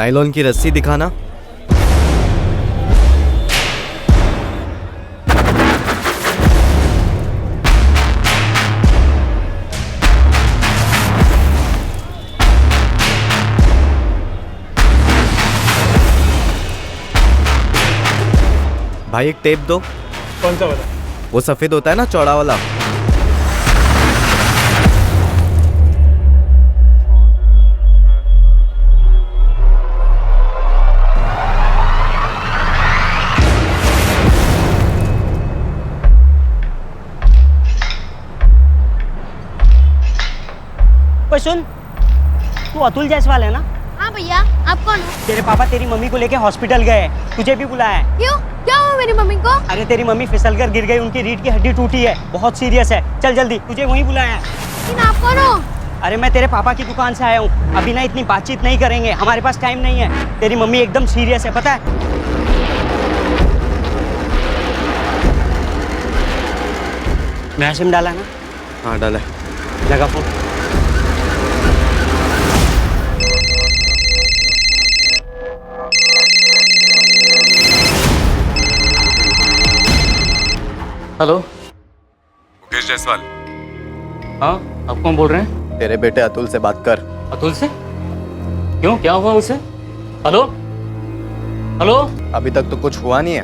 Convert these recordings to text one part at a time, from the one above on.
Nylon की रस्सी दिखाना। भाई एक टेप दो। कौन सा वाला? वो सफेद होता है ना, चौड़ा वाला। ओए सुन, तू अतुल जायसवाल है ना? हाँ भैया, आप कौन हो? तेरे पापा तेरी मम्मी को लेके हॉस्पिटल गए, तुझे भी बुलाया है। क्यों? क्या हुआ मेरी मम्मी को? अरे तेरी मम्मी फिसलकर गिर गई, उनकी रीढ़ की हड्डी टूटी है, बहुत सीरियस है। चल जल्दी, तुझे वहीं बुलाया है। लेकिन आप कौन हो? अरे मैं तेरे पापा की दुकान से आया हूँ। अभी ना इतनी बातचीत नहीं करेंगे, हमारे पास टाइम नहीं है। तेरी मम्मी एकदम सीरियस है, पता है? नया सिम डाला ना? हाँ डाला। लगा फोन। हेलो, मुकेश जायसवाल। हाँ आप कौन बोल रहे हैं? तेरे बेटे अतुल से बात कर। अतुल से? क्यों, क्या हुआ उसे? Hello hello. अभी तक तो कुछ हुआ नहीं है,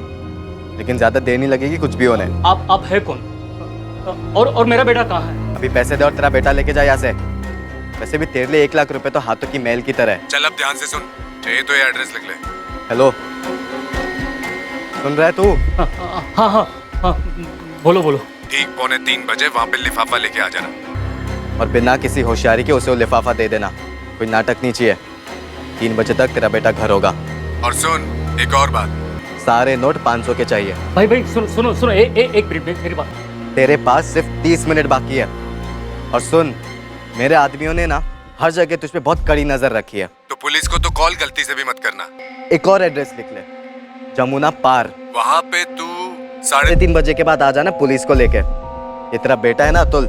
लेकिन ज्यादा देर नहीं लगेगी कुछ भी होने। आप है कौन? और मेरा बेटा कहाँ है? अभी पैसे दे और तेरा बेटा लेके जा यहाँ से। वैसे भी तेरे लिए 1 लाख रुपए तो हाथों की मैल की तरह है। चल अब ध्यान से सुन, चाहिए तो ये एड्रेस लिख ले। हेलो, सुन रहा है तू? हाँ हाँ हाँ, बोलो बोलो। ठीक 2:45 बजे वहाँ पे लिफाफा लेके आ जाना। और बिना किसी होशियारी के उसे वो लिफाफा दे देना। कोई नाटक नहीं चाहिए। 3 बजे तक तेरा बेटा घर होगा। और सुन, एक और बात, सारे नोट 500 के चाहिए। भाई सुनो सुनो सुनो, एक मिनट मेरी बात। तेरे पास सिर्फ 30 मिनट बाकी है। और सुन, मेरे आदमियों ने ना हर जगह तुझ पे बहुत कड़ी नजर रखी है। तो पुलिस को तो कॉल गलती से भी मत करना। एक और एड्रेस लिख ले, जमुना पार। वहाँ पे तू 3:30 बजे के बाद आ जाना पुलिस को लेके। ये तेरा बेटा है ना अतुल,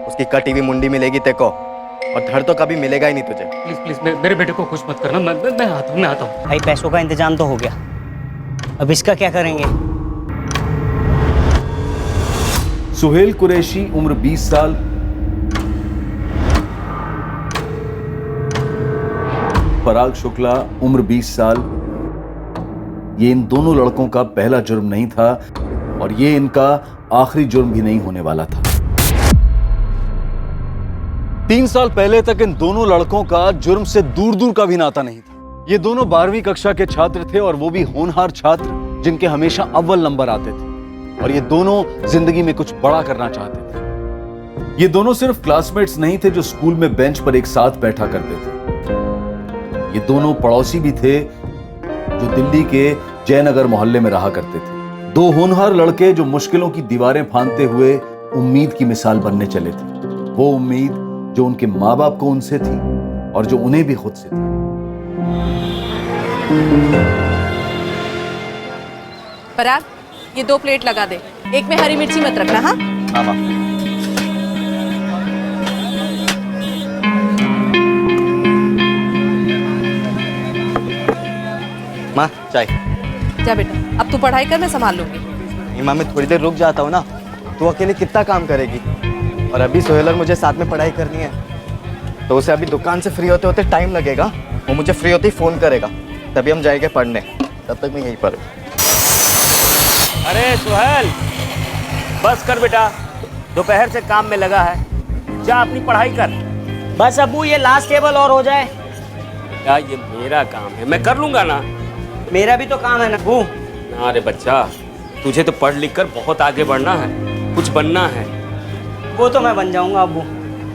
उसकी कटी हुई मुंडी मिलेगी तेको, और धड़ तो कभी मिलेगा ही नहीं तुझे। प्लीज प्लीज मेरे बेटे को कुछ मत करना। मैं आता हूँ। भाई पैसों का इंतजाम तो हो गया, अब इसका क्या करेंगे? सुहेल कुरैशी उम्र 20 साल, पराग शुक्ला उम्र 20 साल। ये इन दोनों लड़कों का पहला जुर्म नहीं था और ये इनका आखिरी जुर्म भी नहीं होने वाला था। 3 साल पहले तक इन दोनों लड़कों का जुर्म से दूर दूर का भी नाता नहीं था। ये दोनों 12वीं कक्षा के छात्र थे और वो भी होनहार छात्र जिनके हमेशा अव्वल नंबर आते थे। और ये दोनों जिंदगी में कुछ बड़ा करना चाहते थे। ये दोनों सिर्फ क्लासमेट्स नहीं थे जो स्कूल में बेंच पर एक साथ बैठा करते थे। ये दोनों पड़ोसी भी थे जो दिल्ली के जयनगर मोहल्ले में रहा करते थे। 2 होनहार लड़के जो मुश्किलों की दीवारें फांदते हुए उम्मीद की मिसाल बनने चले थे। वो उम्मीद जो उनके माँ बाप को उनसे थी और जो उन्हें भी खुद से थी। पराग, ये 2 प्लेट लगा दे। एक में हरी मिर्ची मत रखना। हाँ हाँ माँ। माँ चाय। जा बेटा, अब तू पढ़ाई कर, मैं संभाल लूंगी। नहीं माँ, मैं थोड़ी देर रुक जाता हूँ ना। तू अकेले कितना काम करेगी? और अभी सोहेल और मुझे साथ में पढ़ाई करनी है, तो उसे अभी दुकान से फ्री होते होते टाइम लगेगा। वो मुझे फ्री होते ही फोन करेगा, तभी हम जाएंगे पढ़ने। तब तक मैं यहीं पर। अरे सुहेल, बस कर बेटा, दोपहर से काम में लगा है, जा अपनी पढ़ाई कर। बस अब्बू, ये लास्ट टेबल और हो जाए। क्या ये मेरा काम है, मैं कर लूंगा ना। मेरा भी तो काम है ना अब्बू। अरे बच्चा, तुझे तो पढ़ लिख कर बहुत आगे बढ़ना है, कुछ बनना है। वो तो मैं बन जाऊंगा अब्बू।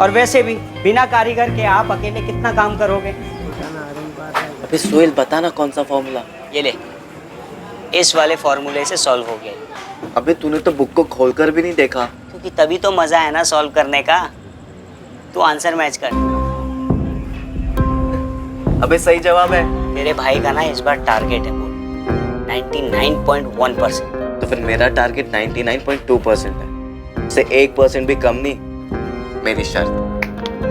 और वैसे भी बिना कारीगर के आप अकेले कितना काम करोगे? अबे सोहेल, बता ना कौन सा फॉर्मूला। ये ले, इस वाले फॉर्मूले से सॉल्व हो गया। अबे तूने तो बुक को खोलकर भी नहीं देखा। क्योंकि तभी तो मजा है ना सॉल्व करने का। तू आंसर मैच कर। अबे सही जवाब है। तेरे भाई का ना इस बार टारगेट है बोल 99.1%। तो फिर मेरा टारगेट 99.2% है। उससे 1% भी कम नहीं, मेरी शर्त।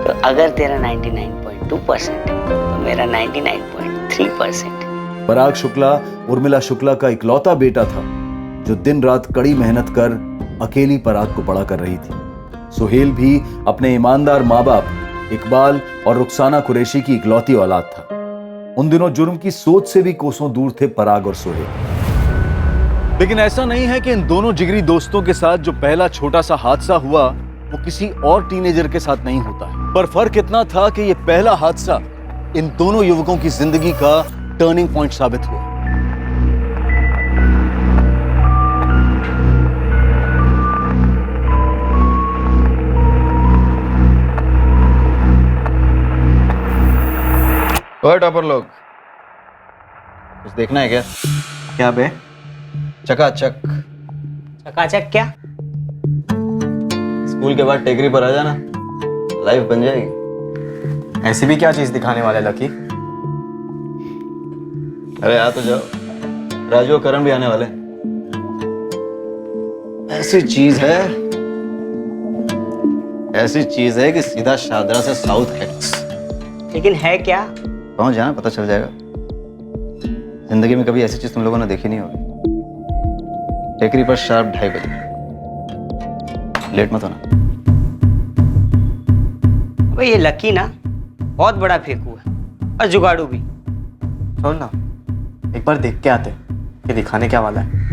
तो अगर तेरा 99.2% है तो मेरा 99.2 3%। पराग शुक्ला उर्मिला शुक्ला का इकलौता बेटा था जो दिन रात कड़ी मेहनत कर अकेली पराग को बड़ा कर रही थी। सुहेल भी अपने ईमानदार माँ बाप इकबाल और रुखसाना कुरैशी की इकलौती औलाद था। उन दिनों जुर्म की सोच से भी कोसों दूर थे पराग और सुहेल। लेकिन ऐसा नहीं है कि इन दोनों जिगरी दोस्तों के साथ जो पहला छोटा सा हादसा हुआ वो किसी और टीनेजर के साथ नहीं होता है, पर फर्क इतना था कि ये पहला हादसा इन दोनों युवकों की जिंदगी का टर्निंग पॉइंट साबित हुआ। ओए टॉपर लोग, कुछ देखना है क्या? क्या बे? चकाचक। चकाचक क्या? स्कूल के बाद टेकरी पर आ जाना, लाइफ बन जाएगी। ऐसी भी क्या चीज दिखाने वाले लकी? अरे आ तो जाओ, राजू और करण भी आने वाले। ऐसी चीज है कि सीधा शादरा से साउथ हेड्स। लेकिन है क्या? पहुंच जाना, पता चल जाएगा। जिंदगी में कभी ऐसी चीज तुम लोगों ने देखी नहीं होगी। टेकरी पर शार्प 2:30 बजे, लेट मत होना। अबे ये लकी ना बहुत बड़ा फेंकू है और जुगाड़ू भी। छोड़ ना, एक बार देख के आते कि दिखाने क्या वाला है।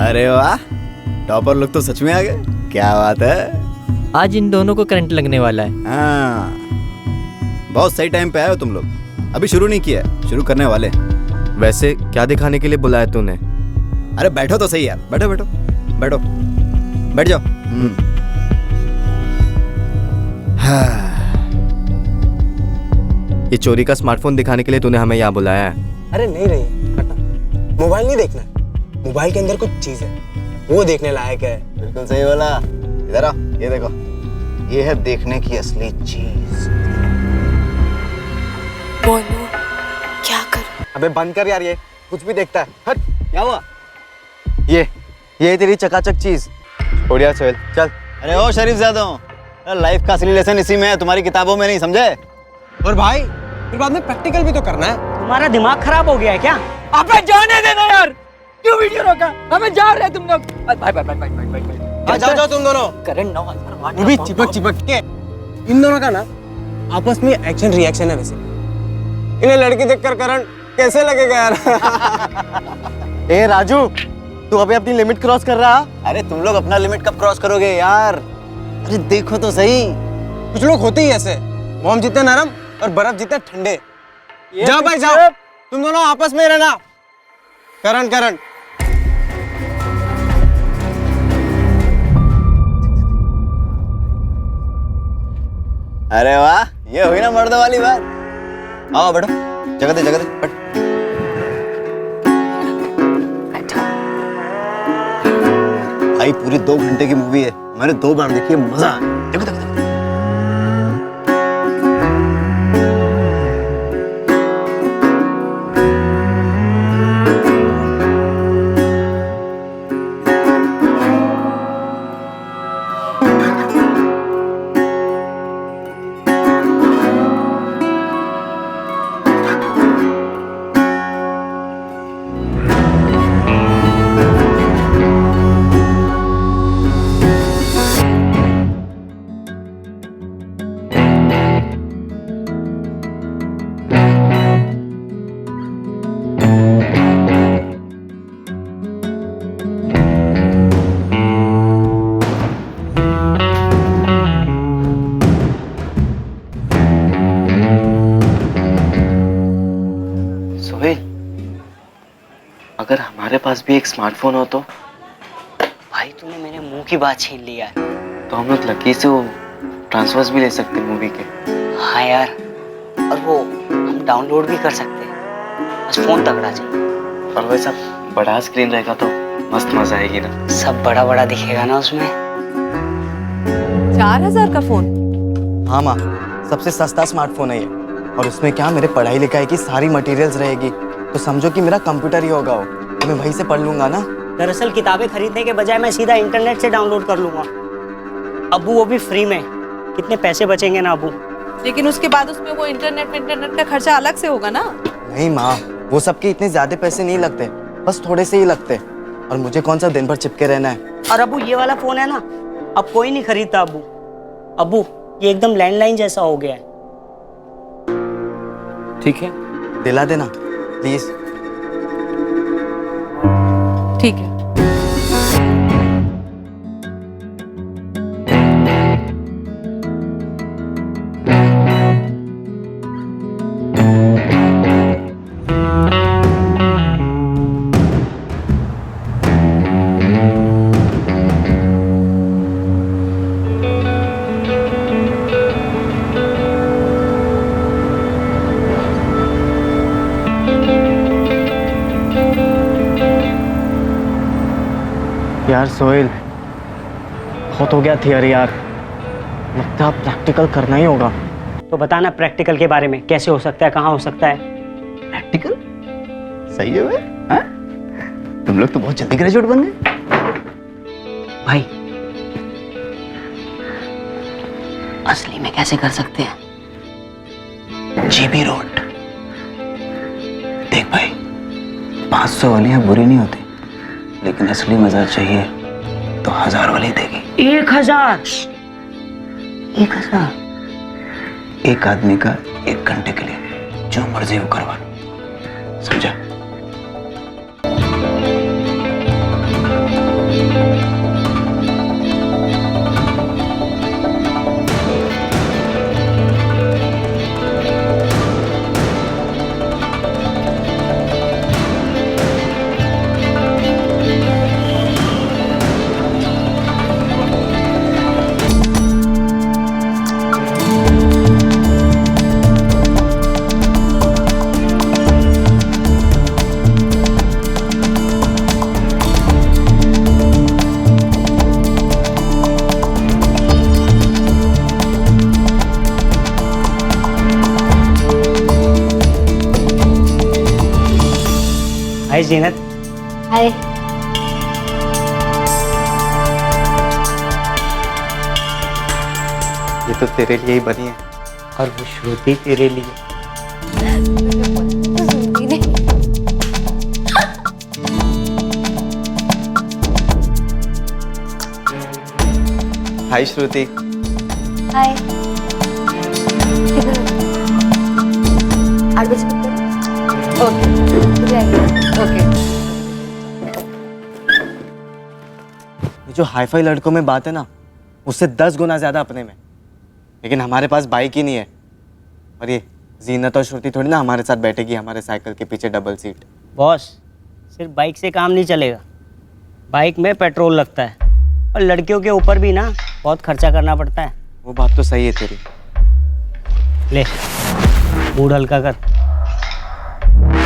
अरे वाह, टॉपर लोग तो सच में आ गए। क्या बात है। आज इन दोनों को करंट लगने वाला है। हाँ, बहुत सही टाइम पे आए हो तुम लोग। अभी शुरू नहीं किया है, शुरू करने वाले। वैसे क्या दिखाने के लिए बुलाया तूने? अरे बैठो तो सही यार, बैठो बैठो बैठो, बैठ जाओ। हाँ। ये चोरी का स्मार्टफोन दिखाने के लिए तूने हमें यहाँ बुलाया है? अरे नहीं रही, मोबाइल नहीं देखना है, मोबाइल के अंदर कुछ चीज है वो देखने लायक है। बिल्कुल सही बोला। इधर आओ, ये देखो, ये है देखने की असली चीज। बोलो क्या कर? अबे बंद कर यार, ये कुछ भी देखता है। हट, क्या हुआ? ये तेरी चकाचक चीज। बढ़िया सोहेल, चल। अरे ओ शरीफ ज़्यादा, लाइफ का असली लेसन इसी में है, तुम्हारी किताबों में नहीं, समझे? और भाई फिर बाद में प्रैक्टिकल भी तो करना है। तुम्हारा दिमाग खराब हो गया है क्या? अबे जाने देना यार, क्यों वीडियो रोका? हमें जा रहे तुम लोग। भाई जाओ तुम दोनों। करंट ना वो भी चिपक के। इन दोनों का ना आपस में एक्शन रिएक्शन है। वैसे इन्हें लड़की देखकर करंट कैसे लगेगा यार? ए राजू, तू अभी अपनी लिमिट क्रॉस कर रहा? अरे तुम लोग अपना लिमिट कब क्रॉस करोगे यार? अरे देखो तो सही, कुछ लोग होते ही ऐसे, मोम जितने नरम और बर्फ जितने ठंडे। जाओ भाई जाओ, तुम दोनों आपस में रहना। करंट अरे वाह, ये हुई ना मर्दों वाली बात। आओ बैठो, जगह दे बैठ। भाई पूरी 2 घंटे की मूवी है, मैंने 2 बार देखी है, मजा आया। देखो देखो देखो। अगर हमारे पास भी एक स्मार्टफोन हो तो? भाई तूने मेरे मुंह की बात छीन लिया है। तो हम लोग लकी से वो ट्रांसफर्स भी ले सकते हैं मूवी के। हाँ यार, और वो हम डाउनलोड भी कर सकते हैं, बस फोन तगड़ा चाहिए। और वैसा बड़ा स्क्रीन रहेगा तो मस्त मजा आएगी ना। सब बड़ा बड़ा दिखेगा ना उसमें। 4000 का फोन? हाँ माँ, सबसे सस्ता स्मार्टफोन है ये, और उसमें क्या मेरे पढ़ाई लिखाई की सारी मटेरियल्स रहेगी। तो समझो कि मेरा कंप्यूटर ही होगा वो, तो मैं वहीं से पढ़ लूंगा ना। दरअसल किताबें खरीदने के बजाय मैं सीधा इंटरनेट से डाउनलोड कर लूंगा अब्बू, वो भी फ्री में। कितने पैसे बचेंगे ना अब्बू। लेकिन उसके बाद उसमें वो इंटरनेट का खर्चा अलग से होगा ना। नहीं माँ, वो सबके इतने ज्यादा पैसे नहीं लगते, बस थोड़े से ही लगते। और मुझे कौन सा दिन भर चिपके रहना है। और अब्बू ये वाला फोन है ना, अब कोई नहीं खरीदता अब्बू। अब्बू ये एकदम लैंडलाइन जैसा हो गया है। ठीक है, दिला देना प्लीज। ठीक है। यार सोहेल, बहुत हो गया थियरी यार, लगता है प्रैक्टिकल करना ही होगा। तो बताना प्रैक्टिकल के बारे में, कैसे हो सकता है, कहाँ हो सकता है। प्रैक्टिकल सही है भाई, हाँ? तुम लोग तो बहुत जल्दी ग्रेजुएट बन गए भाई। असली में कैसे कर सकते हैं? GB road. देख भाई, 500 वालियां बुरी नहीं होती, लेकिन असली मजा चाहिए तो 1000 वाली देगी। 1000? 1000? एक आदमी का 1 घंटे के लिए जो मर्जी वो करवा लो, समझा? हाय जीनत। हाय। ये तो तेरे लिए ही बनी है। और वो श्रुति तेरे लिए। हाय श्रुति। हाय। 8 बजे पिक करो। ओके। ये जो हाईफाई लड़कों में बात है ना, उससे 10 गुना ज्यादा अपने में। लेकिन हमारे पास बाइक ही नहीं है, और ये जीनत और श्रुति थोड़ी ना हमारे साथ बैठेगी हमारे साइकिल के पीछे डबल सीट। बॉस, सिर्फ बाइक से काम नहीं चलेगा, बाइक में पेट्रोल लगता है, और लड़कियों के ऊपर भी ना बहुत खर्चा करना पड़ता है। वो बात तो सही है तेरी। ले मूड हल्का कर।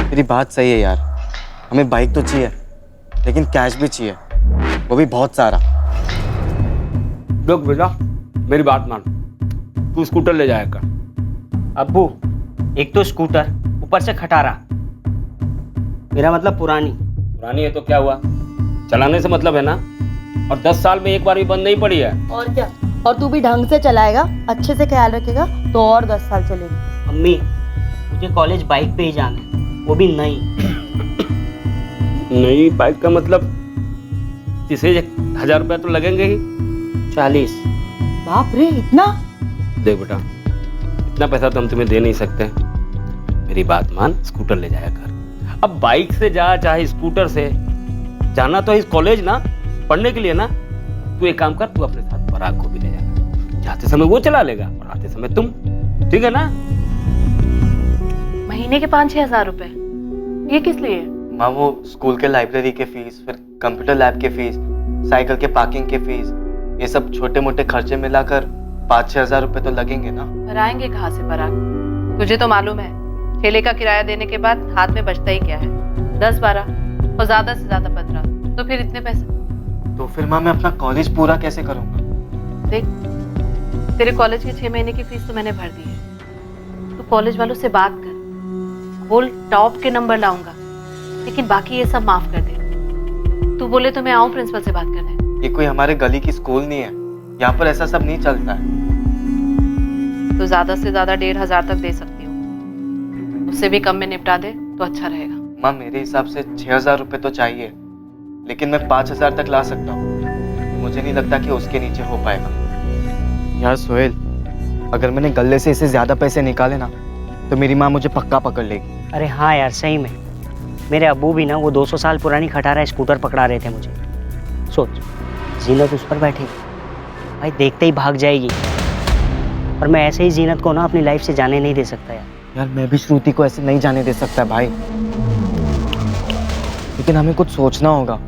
तेरी बात सही है यार, हमें बाइक तो चाहिए, लेकिन कैश भी चाहिए, वो भी बहुत सारा। देख बेटा, मेरी बात मान, तू स्कूटर ले जाया कर। अब्बू, एक तो स्कूटर, ऊपर से खटारा, मेरा मतलब पुरानी। पुरानी है तो क्या हुआ, चलाने से मतलब है ना। और 10 साल में एक बार भी बंद नहीं पड़ी है। और क्या, और तू भी ढंग से चलाएगा, अच्छे से ख्याल रखेगा तो और 10 साल चलेगी। अम्मी, मुझे कॉलेज बाइक पे ही जाना है, वो भी नई। नई बाइक का मतलब इसे 1000 रुपया तो लगेंगे ही। 40। बाप रे, इतना? देख बेटा, इतना पैसा तो हम तुम्हें दे नहीं सकते, मेरी बात मान, स्कूटर ले जाया कर। अब बाइक से जा चाहे स्कूटर से, जाना तो इस कॉलेज ना, पढ़ने के लिए ना। तू एक काम कर, तू अपने साथ पराग को भी ले जाना, जाते समय वो चला लेगा और आते समय तुम, ठीक है ना? महीने के 5-6 हजार रुपए, ये किस लिए? माँ, वो स्कूल के लाइब्रेरी के फीस, फिर कंप्यूटर लैब के फीस, साइकिल के पार्किंग के फीस, ये सब छोटे मोटे खर्चे मिलाकर 5-6 हजार रुपए तो लगेंगे ना। पर आएंगे कहाँ से पराग? तुझे तो मालूम है, ठेले का किराया देने के बाद हाथ में बचता ही क्या है, 10-12 और ज्यादा से ज्यादा 15, तो फिर इतने पैसे। तो फिर माँ, मैं अपना कॉलेज पूरा कैसे करूँगा? देख, तेरे कॉलेज के 6 महीने की फीस तो मैंने भर दी है, तो कॉलेज वालों से बात कर, बोल टॉप के नंबर लाऊंगा, लेकिन बाकी ये सब माफ कर दे। तू बोले तो मैं आऊं प्रिंसिपल से बात करने। ये कोई हमारे गली की स्कूल नहीं है, यहाँ पर ऐसा सब नहीं चलता है। तो ज्यादा से ज्यादा 1500 तक दे सकती हूँ, उससे भी कम में निपटा दे तो अच्छा रहेगा। माँ मेरे हिसाब से 6000 रुपये तो चाहिए, लेकिन मैं 5000 तक ला सकता हूँ। मुझे नहीं लगता कि उसके नीचे हो पाएगा। यार सोहेल, अगर मैंने गले से इसे ज्यादा पैसे निकाले ना तो मेरी माँ मुझे पक्का पकड़ लेगी। अरे हाँ यार, सही में मेरे अब्बू भी ना वो 200 साल पुरानी खटारा स्कूटर पकड़ा रहे थे मुझे। सोच, जीनत उस पर बैठेगी, भाई देखते ही भाग जाएगी, और मैं ऐसे ही जीनत को ना अपनी लाइफ से जाने नहीं दे सकता यार। यार मैं भी श्रुति को ऐसे नहीं जाने दे सकता भाई, लेकिन हमें कुछ सोचना होगा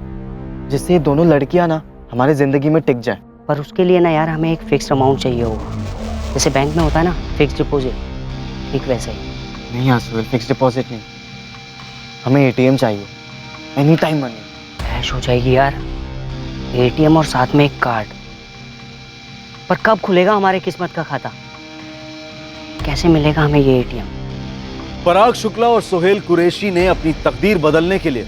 जिससे ये दोनों लड़कियां ना हमारे जिंदगी में टिक जाए। पर उसके लिए ना यार हमें एक फिक्स अमाउंट चाहिए होगा, जैसे बैंक में होता है ना फिक्स डिपॉजिट, ठीक वैसे ही। नहीं यार सोहेल, फिक्स डिपॉजिट नहीं, हमें एटीएम चाहिए, एनी टाइम मनी। कैश हो जाएगी यार, एटीएम और साथ में एक कार्ड। पर कब खुलेगा हमारे किस्मत का खाता, कैसे मिलेगा हमें ये एटीएम? पराग शुक्ला और सोहेल कुरैशी ने अपनी तकदीर बदलने के लिए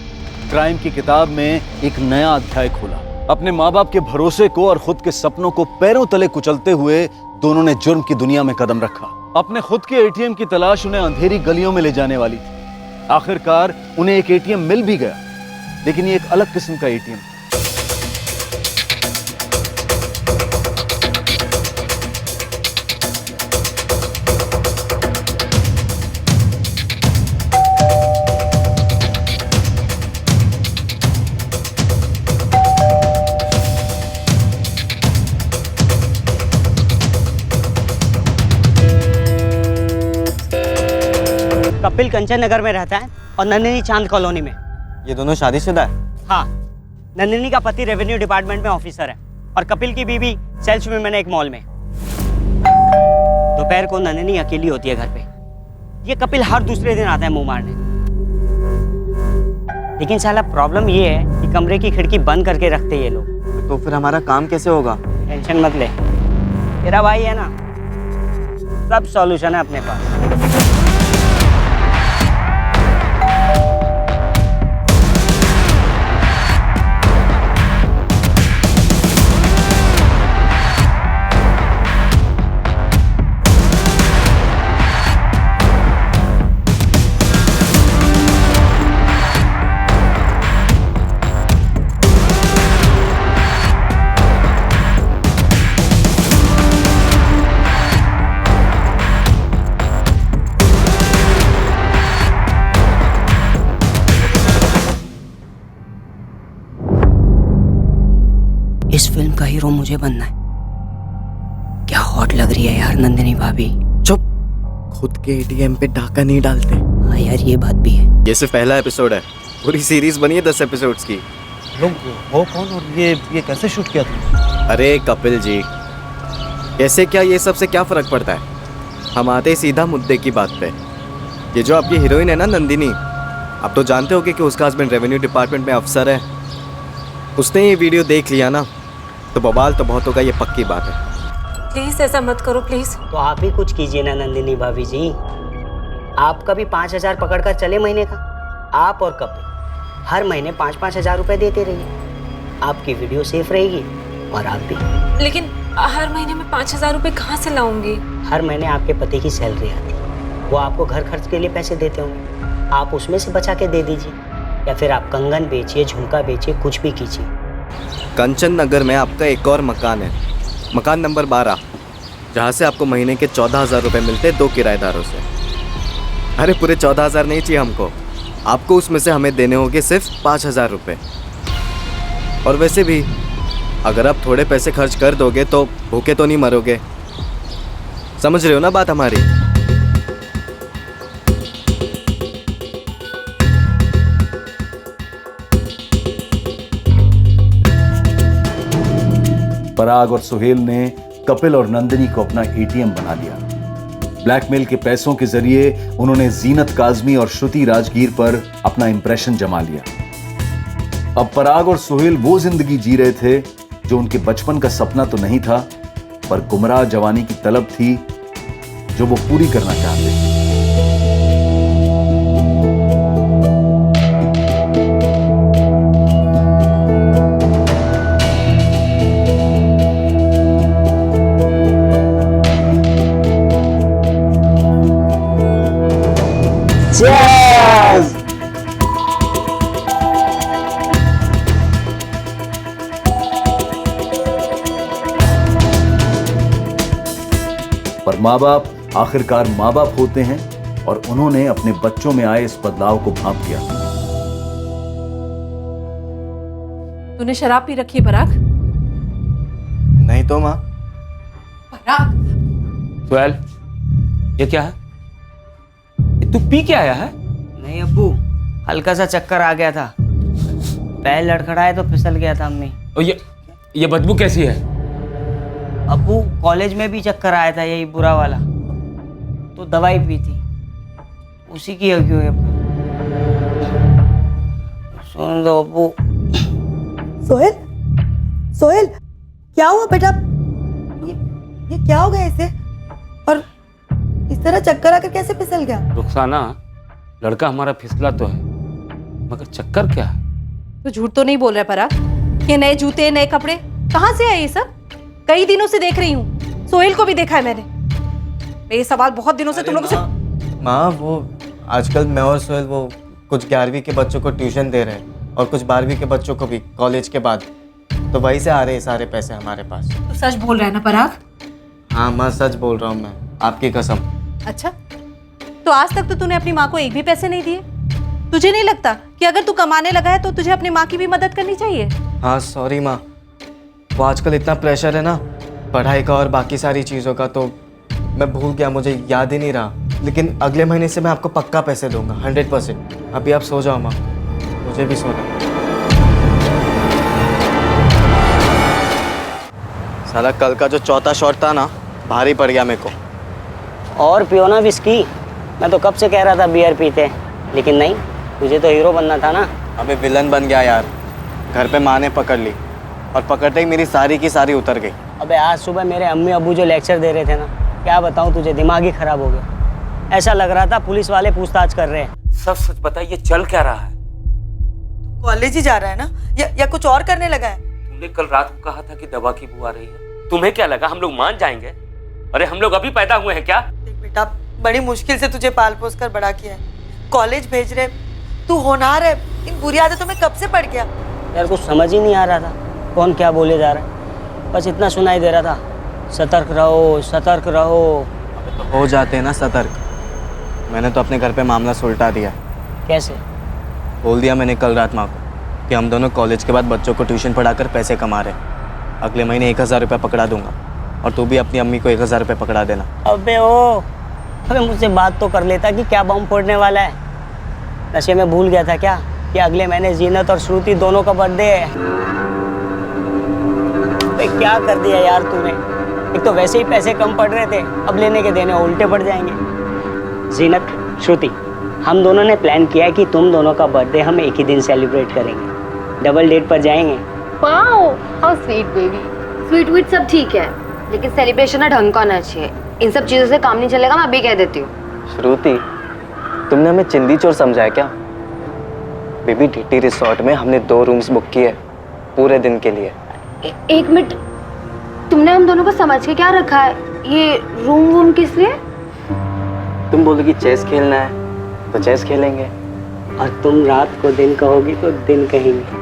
क्राइम की किताब में एक नया अध्याय खोला। अपने माँ बाप के भरोसे को और खुद के सपनों को पैरों तले कुचलते हुए दोनों ने जुर्म की दुनिया में कदम रखा। अपने खुद के एटीएम की तलाश उन्हें अंधेरी गलियों में ले जाने वाली थी। आखिरकार उन्हें एक एटीएम मिल भी गया, लेकिन ये एक अलग किस्म का एटीएम। कपिल कंचन नगर में रहता है और नंदिनी चांद कॉलोनी में। ये दोनों शादीशुदा है? हाँ, नंदिनी का पति रेवेन्यू डिपार्टमेंट में ऑफिसर है और कपिल की बीवी सेल्स वुमेन है एक मॉल में। दोपहर को नंदिनी अकेली होती है घर पे। ये कपिल हर दूसरे दिन आता है मुंह मारने, लेकिन साला प्रॉब्लम ये है कि कमरे की खिड़की बंद करके रखते ये लोग। तो फिर हमारा काम कैसे होगा? टेंशन मत ले, तेरा भाई है ना, सब सॉल्यूशन है अपने पास। इस फिल्म का हीरो मुझे बनना है। क्या हॉट लग रही है यार नंदिनी भाभी। चुप, खुद के एटीएम पे डाका नहीं डालते। हाँ यार, ये बात भी है। ये सिर्फ पहला एपिसोड है, पूरी सीरीज बनी है 10 एपिसोड्स की। लोग हो कौन और ये कैसे शूट किया था? अरे कपिल जी, कैसे क्या ये सब से क्या फर्क पड़ता है? हम आते ही सीधा मुद्दे की बात पे। ये जो आपकी हीरोइन है ना नंदिनी, आप तो जानते होगे कि उसका हस्बैंड रेवेन्यू डिपार्टमेंट में अफसर है। उसने ये वीडियो देख लिया ना तो बवाल तो बहुत होगा, ये पक्की बात है। प्लीज ऐसा मत करो प्लीज। तो आप भी कुछ कीजिए ना नंदिनी भाभी जी। आपका भी 5000 पकड़ कर चले महीने का। आप और कपिल हर महीने 5-5 हजार रुपए देते रहिए, आपकी वीडियो सेफ रहेगी और आप भी। लेकिन हर महीने में 5000 रुपए कहाँ से लाऊंगी? हर महीने आपके पति की सैलरी आती है, वो आपको घर खर्च के लिए पैसे देते होंगे, आप उसमें से बचा के दे दीजिए, या फिर आप कंगन बेचिए, झुमका बेचिए, कुछ भी कीजिए। कंचन नगर में आपका एक और मकान है, मकान नंबर 12, जहाँ से आपको महीने के 14,000 रुपये मिलते 2 किराएदारों से। अरे पूरे 14,000 नहीं चाहिए हमको, आपको उसमें से हमें देने होंगे सिर्फ 5,000 रुपये। और वैसे भी अगर आप थोड़े पैसे खर्च कर दोगे तो भूखे तो नहीं मरोगे, समझ रहे हो ना बात हमारी? पराग और सोहेल ने कपिल और नंदिनी को अपना एटीएम बना लिया। ब्लैकमेल के पैसों के जरिए उन्होंने जीनत काजमी और श्रुति राजगीर पर अपना इंप्रेशन जमा लिया। अब पराग और सोहेल वो जिंदगी जी रहे थे जो उनके बचपन का सपना तो नहीं था, पर गुमराह जवानी की तलब थी जो वो पूरी करना चाहते थे। माँ बाप आखिरकार माँ बाप होते हैं और उन्होंने अपने बच्चों में आए इस बदलाव को भांप लिया। तूने शराब पी रखी है पराग? नहीं तो माँ। पराग, सोहेल, ये क्या है? ये तू पी के आया है? नहीं अब्बू, हल्का सा चक्कर आ गया था, पैर लड़खड़ाए तो फिसल गया था अम्मी। और ये बदबू कैसी है? अब्बू कॉलेज में भी चक्कर आया था यही बुरा वाला, तो दवाई पी थी, उसी की लगी हुई अब्बू। सुन दो अब्बू। सोहेल, सोहेल, क्या हुआ बेटा? ये क्या हो गया इसे? और इस तरह चक्कर आकर कैसे फिसल गया? रुखसाना, लड़का हमारा फिसला तो है, मगर चक्कर क्या है? तो झूठ तो नहीं बोल रहा पराग? ये नए जूते, नए कपड़े कहाँ से आए ये सब? कई दिनों से देख रही हूँ, सोहेल को भी देखा है मैंने। ये सवाल बहुत दिनों से तुम लोगों से। माँ वो आजकल मैं और सोहेल वो कुछ 11वीं के बच्चों को ट्यूशन दे रहे हैं और कुछ 12वीं के बच्चों को भी कॉलेज के बाद, तो वहीं से आ रहे हैं सारे पैसे हमारे पास। तू सच बोल रहा है ना पराग? हाँ माँ, सच बोल रहा हूँ मैं, आपकी कसम। अच्छा, तो आज तक तो तूने अपनी माँ को एक भी पैसे नहीं दिए? तुझे नहीं लगता कि अगर तू कमाने लगा है तो तुझे अपनी माँ की भी मदद करनी चाहिए? हाँ सॉरी माँ, वो आजकल इतना प्रेशर है ना पढ़ाई का और बाकी सारी चीज़ों का, तो मैं भूल गया, मुझे याद ही नहीं रहा। लेकिन अगले महीने से मैं आपको पक्का पैसे दूंगा 100%। अभी आप सो जाओ माँ, मुझे भी सोना। साला कल का जो चौथा शॉट था ना, भारी पड़ गया मेरे को। और पियो ना विस्की, मैं तो कब से कह रहा था बियर पीते हैं, लेकिन नहीं, तुझे तो हीरो बनना था ना। अबे विलन बन गया यार, घर पे माँ ने पकड़ ली और पकड़ते ही मेरी सारी की सारी उतर गई। अबे आज सुबह मेरे अम्मी अब्बू जो लेक्चर दे रहे थे ना, क्या बताऊं तुझे, दिमाग ही खराब हो गया। ऐसा लग रहा था पुलिस वाले पूछताछ कर रहे हैं। सच सच बता, ये चल क्या रहा है? कॉलेज ही जा रहा है ना, या कुछ और करने लगा है? तुमने कल रात को कहा था कि दवा की बू आ रही है, तुम्हें क्या लगा हम लोग मान जाएंगे? अरे हम लोग अभी पैदा हुए हैं क्या? देख बेटा, बड़ी मुश्किल से तुझे पाल पोस कर बड़ा किया है, कॉलेज भेज रहे, तू होनहार है, इन बुरी आदतों में कब से पड़ गया? यार कुछ समझ ही नहीं आ रहा था कौन क्या बोले जा रहा है, बस इतना सुनाई दे रहा था, सतर्क रहो सतर्क रहो। अबे तो हो जाते हैं ना सतर्क। मैंने तो अपने घर पे मामला सुलटा दिया। कैसे? बोल दिया मैंने कल रात माँ को कि हम दोनों कॉलेज के बाद बच्चों को ट्यूशन पढ़ाकर पैसे कमा रहे। अगले महीने 1000 रुपये पकड़ा दूंगा और तू भी अपनी अम्मी को 1000 रुपये पकड़ा देना। अबे मुझसे बात तो कर लेता कि क्या बम फोड़ने वाला है। नशे में भूल गया था क्या कि अगले महीने जीनत और श्रुति दोनों का बर्थडे है। क्या कर दिया यार तूने, एक तो वैसे ही पैसे कम पड़ रहे थे, अब लेने के देने उल्टे पड़ जाएंगे। जीनत, श्रुति, हम दोनों ने प्लान किया है कि तुम दोनों का बर्थडे हम एक ही दिन सेलिब्रेट करेंगे, डबल डेट पर जाएंगे। Wow, how sweet baby. Sweet wheat सब ठीक है, लेकिन सेलिब्रेशन ना ढंग का होना चाहिए। इन सब चीजों से काम नहीं चलेगा, मैं अभी कह देती हूँ। श्रुति, तुमने हमें चिंदी चोर समझा है क्या? बेबी डीटी रिसोर्ट में हमने 2 रूम्स बुक किए पूरे दिन के लिए। एक मिनट, तुमने हम दोनों को समझ के क्या रखा है? ये रूम वूम किस लिए? तुम बोलोगी चेस खेलना है तो चेस खेलेंगे, और तुम रात को दिन कहोगी तो दिन कहेंगे।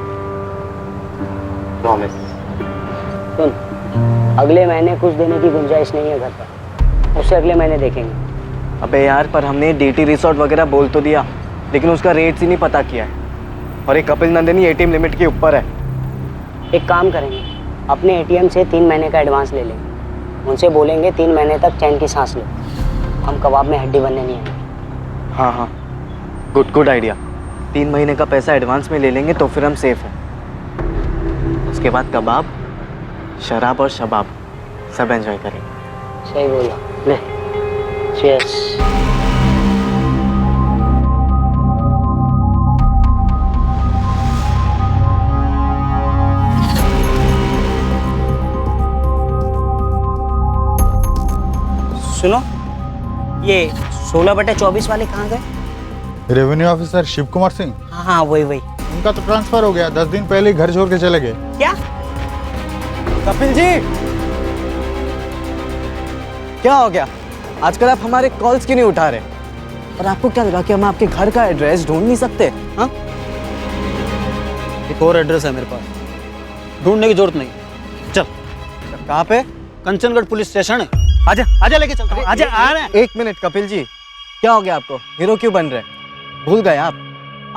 प्रॉमिस। सुन, अगले महीने कुछ देने की गुंजाइश नहीं है घर पर, उससे अगले महीने देखेंगे। अबे यार, पर हमने डीटी रिसोर्ट वगैरह बोल तो दिया, लेकिन उसका रेट्स ही नहीं पता किया है, और ये कपिल नंदिनी एटीएम लिमिट के ऊपर है। एक काम करेंगे, अपने एटीएम से 3 महीने का एडवांस ले लेंगे, उनसे बोलेंगे 3 महीने तक चैन की सांस लो, हम कबाब में हड्डी बनने नहीं आएंगे। हाँ हाँ, गुड आइडिया। 3 महीने का पैसा एडवांस में ले लेंगे तो फिर हम सेफ हैं। उसके बाद कबाब, शराब और शबाब सब एंजॉय करेंगे। सही बोला। ले, चीयर्स। सुनो, ये 16/24 वाले कहाँ गए? Revenue officer Shiv Kumar Singh. हाँ वही। उनका तो ट्रांसफर हो गया, 10 दिन पहले ही घर छोड़ के चले गए। क्या? कपिल जी, क्या हो गया? आजकल आप हमारे कॉल्स क्यों नहीं उठा रहे? और आपको क्या लगा कि हम आपके घर का एड्रेस ढूंढ नहीं सकते? हाँ, एक और एड्रेस है मेरे पास, ढूंढने की जरूरत नहीं। चल। कहाँ पे? कंचनगढ़ पुलिस स्टेशन है। आजा आजा लेके चलता हूँ, आजा आ रहा है। एक मिनट कपिल जी, क्या हो गया आपको? हीरो क्यों बन रहे? भूल गए आप?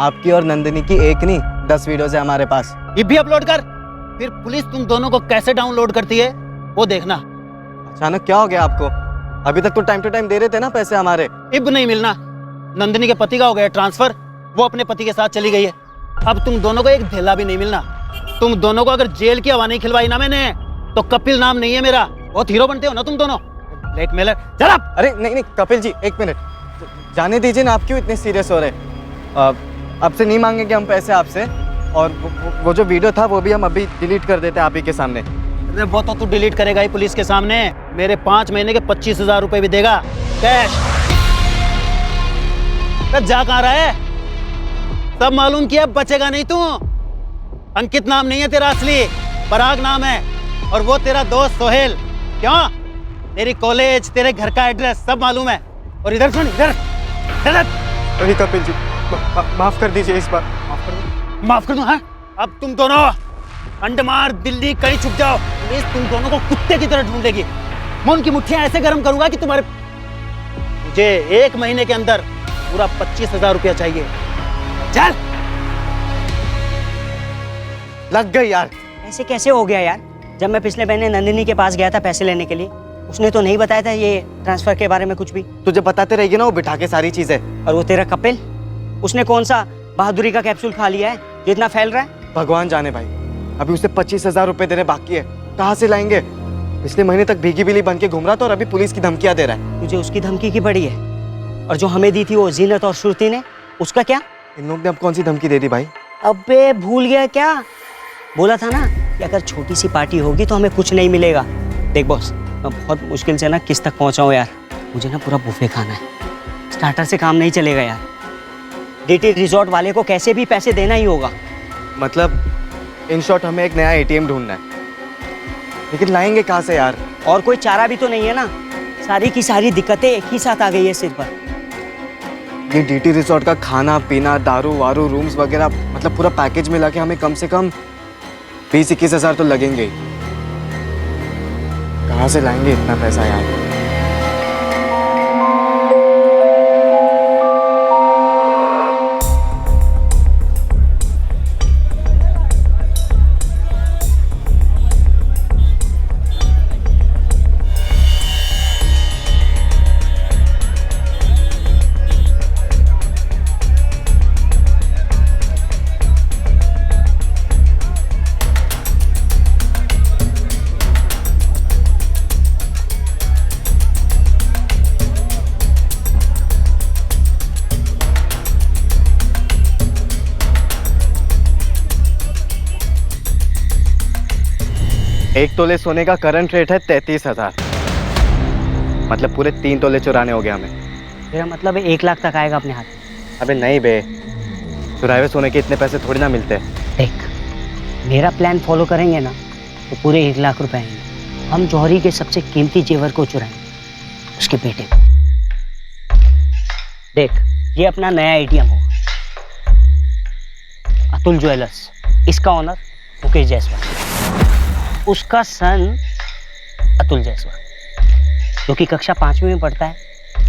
आपकी और नंदिनी की एक नहीं 10 वीडियोस है हमारे पास। ये भी अपलोड कर, फिर पुलिस तुम दोनों को कैसे डाउनलोड करती है वो देखना। अचानक क्या हो गया आपको? अभी तक तो टाइम टू टाइम दे रहे थे ना पैसे हमारे। इब नहीं मिलना। नंदिनी के पति का हो गया ट्रांसफर, वो अपने पति के साथ चली गई है। अब तुम दोनों को एक ढेला भी नहीं मिलना। तुम दोनों को अगर जेल की हवा नहीं खिलवाई ना मैंने, तो कपिल नाम नहीं है मेरा। बहुत हीरो बनते हो ना तुम दोनों, ब्लैकमेलर। चल आप। अरे नहीं नहीं कपिल जी, एक मिनट जाने दीजिए ना, आप क्यों इतने सीरियस हो रहे? अब से नहीं मांगेंगे हम पैसे आपसे, और वो जो वीडियो था वो भी हम अभी डिलीट कर देते हैं आप ही के सामने। अरे वो तो तू डिलीट करेगा ही पुलिस के सामने। मेरे 5 महीने के 25,000 रुपए भी देगा कैश। जा कहाँ रहा है? सब मालूम किया, बचेगा नहीं तू। अंकित नाम नहीं है तेरा असली, पराग नाम है, और वो तेरा दोस्त सोहेल। क्यों? तेरी कॉलेज, तेरे घर का एड्रेस सब मालूम है। और इधर सुन, इधर अरे कपिल जी माफ कर दीजिए, इस बार माफ कर दूं। हाँ, अब तुम दोनों अंडमान दिल्ली कहीं छुप जाओ, पुलिस तुम दोनों को कुत्ते की तरह ढूंढेगी। मैं उनकी मुट्ठियां ऐसे गर्म करूंगा कि तुम्हारे, मुझे 1 महीने के अंदर पूरा 25,000 रुपया चाहिए। चल। लग गई यार। ऐसे कैसे हो गया यार? जब मैं पिछले महीने नंदिनी के पास गया था पैसे लेने के लिए, उसने तो नहीं बताया था ये ट्रांसफर के बारे में कुछ भी। तुझे बताते रहेगी ना वो बिठा के सारी चीजें। और वो तेरा कपिल, उसने कौन सा बहादुरी का कैप्सूल खा लिया है जो इतना फैल रहा है? भगवान जाने भाई, अभी उसे 25,000 रुपए देने बाकी है, कहाँ से लाएंगे? पिछले महीने तक भीगी बिल्ली बन के घूम रहा था और अभी पुलिस की धमकियां दे रहा है। तुझे उसकी धमकी की पड़ी है? और जो हमें दी थी वो जीनत और श्रुति ने, उसका क्या? इन लोग ने अब कौन सी धमकी दे दी भाई? अबे भूल गया क्या? बोला था ना कि अगर छोटी सी पार्टी होगी तो हमें कुछ नहीं मिलेगा। देख बॉस, मैं बहुत मुश्किल से ना किस तक पहुंचा हूँ यार। मुझे ना पूरा बुफे खाना है, स्टार्टर से काम नहीं चलेगा यार। डीटी रिजॉर्ट वाले को कैसे भी पैसे देना ही होगा। मतलब इन शॉर्ट हमें एक नया एटीएम ढूंढना है, लेकिन लाएंगे कहाँ से यार? और कोई चारा भी तो नहीं है ना, सारी की सारी दिक्कतें एक ही साथ आ गई है सिर पर। ये डीटी रिजॉर्ट का खाना पीना, दारू वारू, रूम्स वगैरह, मतलब पूरा पैकेज मिला के हमें कम से कम 20-21 हजार तो लगेंगे ही। कहाँ से लाएंगे इतना पैसा यार? एक तोले सोने का करंट रेट है 33,000, मतलब पूरे 3 तोले चुराने हो गए हमें। मेरा मतलब 1 लाख तक आएगा अपने हाथ। अबे नहीं बे, चुराए हुए सोने के इतने पैसे थोड़ी ना मिलते हैं। देख, मेरा प्लान फॉलो करेंगे ना तो पूरे 1 लाख रुपए आएंगे। हम जौहरी के सबसे कीमती जेवर को चुराएंगे, उसके बेटे को। देख, ये अपना नया एटीएम होगा, अतुल ज्वेलर्स, इसका ऑनर मुकेश जायसवाल, उसका सन अतुल जायसवाल जो कि कक्षा 5वीं में पढ़ता है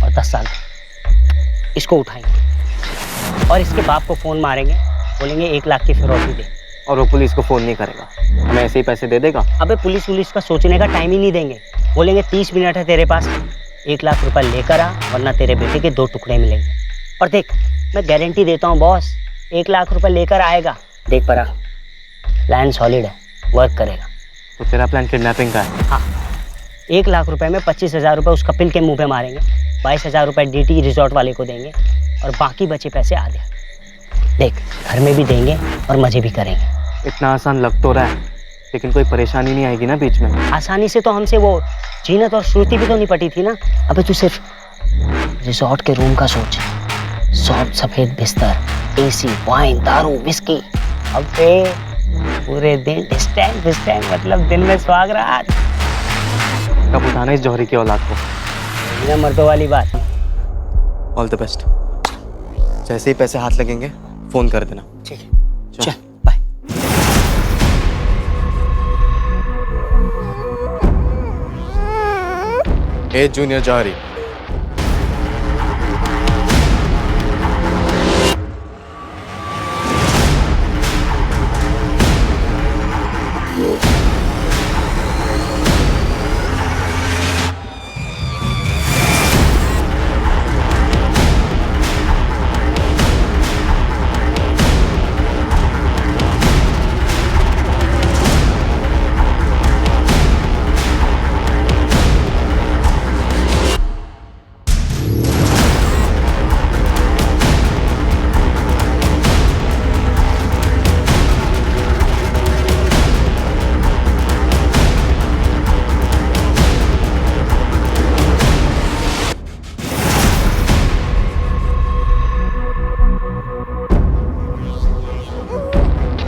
और 10 साल का। इसको उठाएंगे और इसके बाप को फोन मारेंगे, बोलेंगे 1 लाख की फिरौती दे। और वो पुलिस को फोन नहीं करेगा, हमें ऐसे ही पैसे दे देगा। अबे पुलिस का सोचने का टाइम ही नहीं देंगे। बोलेंगे 30 मिनट है तेरे पास, 1 लाख रुपए लेकर आ, वरना तेरे बेटे के 2 टुकड़े मिलेंगे। और देख, मैं गारंटी देता हूँ बॉस, 1 लाख रुपए लेकर आएगा। देख परा, प्लान सॉलिड है, वर्क करेगा। तो तेरा प्लान किडनैपिंग का है? हाँ, 1 लाख रुपए में 25,000 रुपए उस कपिल के मुंह पे मारेंगे, 22,000 रुपए डीटी रिजॉर्ट वाले को देंगे, और बाकी बचे पैसे आधे देख घर में भी देंगे और मजे भी करेंगे। इतना आसान लग तो रहा है, लेकिन कोई परेशानी नहीं आएगी ना बीच में? आसानी से तो हमसे वो जीनत और श्रुति भी तो नहीं पटी थी ना। अबे तू सिर्फ रिजॉर्ट के रूम का सोच, सॉफ्ट सफेद बिस्तर, एसी, वाइन, दारू, विस्की। अबे पूरे दिन डिस्टेंट, मतलब दिन में स्वागरात। कब उठाना इस जौहरी की औलाद को? ये मर्दों वाली बात। All the best. जैसे ही पैसे हाथ लगेंगे फोन कर देना। ठीक है, चल बाय। ए जूनियर जौहरी।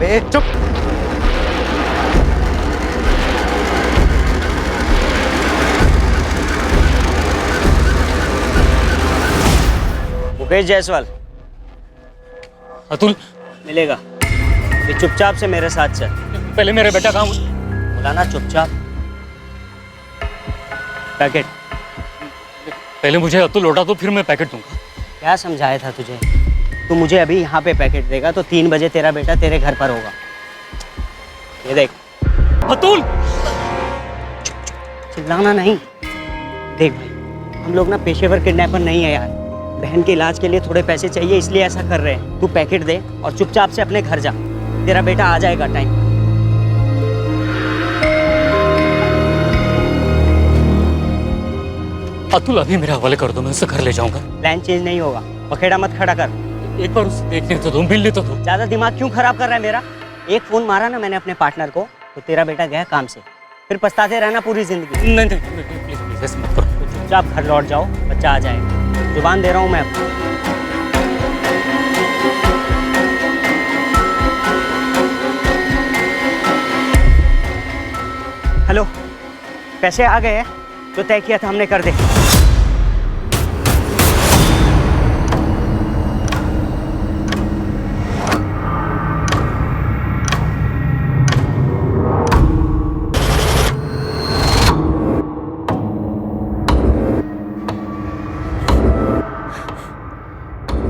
ए चुप। मुकेश जायसवाल। अतुल मिलेगा। ये चुपचाप से मेरे साथ चल। पहले मेरे बेटा कहाँ? बुलाना चुपचाप। पैकेट। पहले मुझे अतुल लौटा दो, फिर मैं पैकेट दूंगा। क्या समझाया था तुझे? तू मुझे अभी यहाँ पे पैकेट देगा तो 3 बजे तेरा बेटा तेरे घर पर होगा। ये देख। अतुल! चिल्लाना नहीं। देख भाई, हम लोग ना पेशेवर किडनैपर नहीं है यार। बहन के इलाज के लिए थोड़े पैसे चाहिए, इसलिए ऐसा कर रहे हैं। तू पैकेट दे और चुपचाप से अपने घर जा। तेरा बेटा आ जाएगा टाइम। अतुल अभी मेरे हवाले कर दो, मैं उसे घर ले जाऊंगा। प्लान चेंज नहीं होगा। पखेड़ा मत खड़ा कर। एक बार उसे देखने तो दो, मिलने तो दो। ज्यादा दिमाग क्यों खराब कर रहा है मेरा? एक फोन मारा ना मैंने अपने पार्टनर को तो तेरा बेटा गया काम से। फिर पछताते रहना पूरी जिंदगी। नहीं प्लीज प्लीज ऐसे मत करो। चुपचाप घर लौट जाओ, बच्चा आ जाएगा। जुबान दे रहा हूँ मैं आपको। हेलो, पैसे आ गए हैं? जो तय किया था हमने कर दे।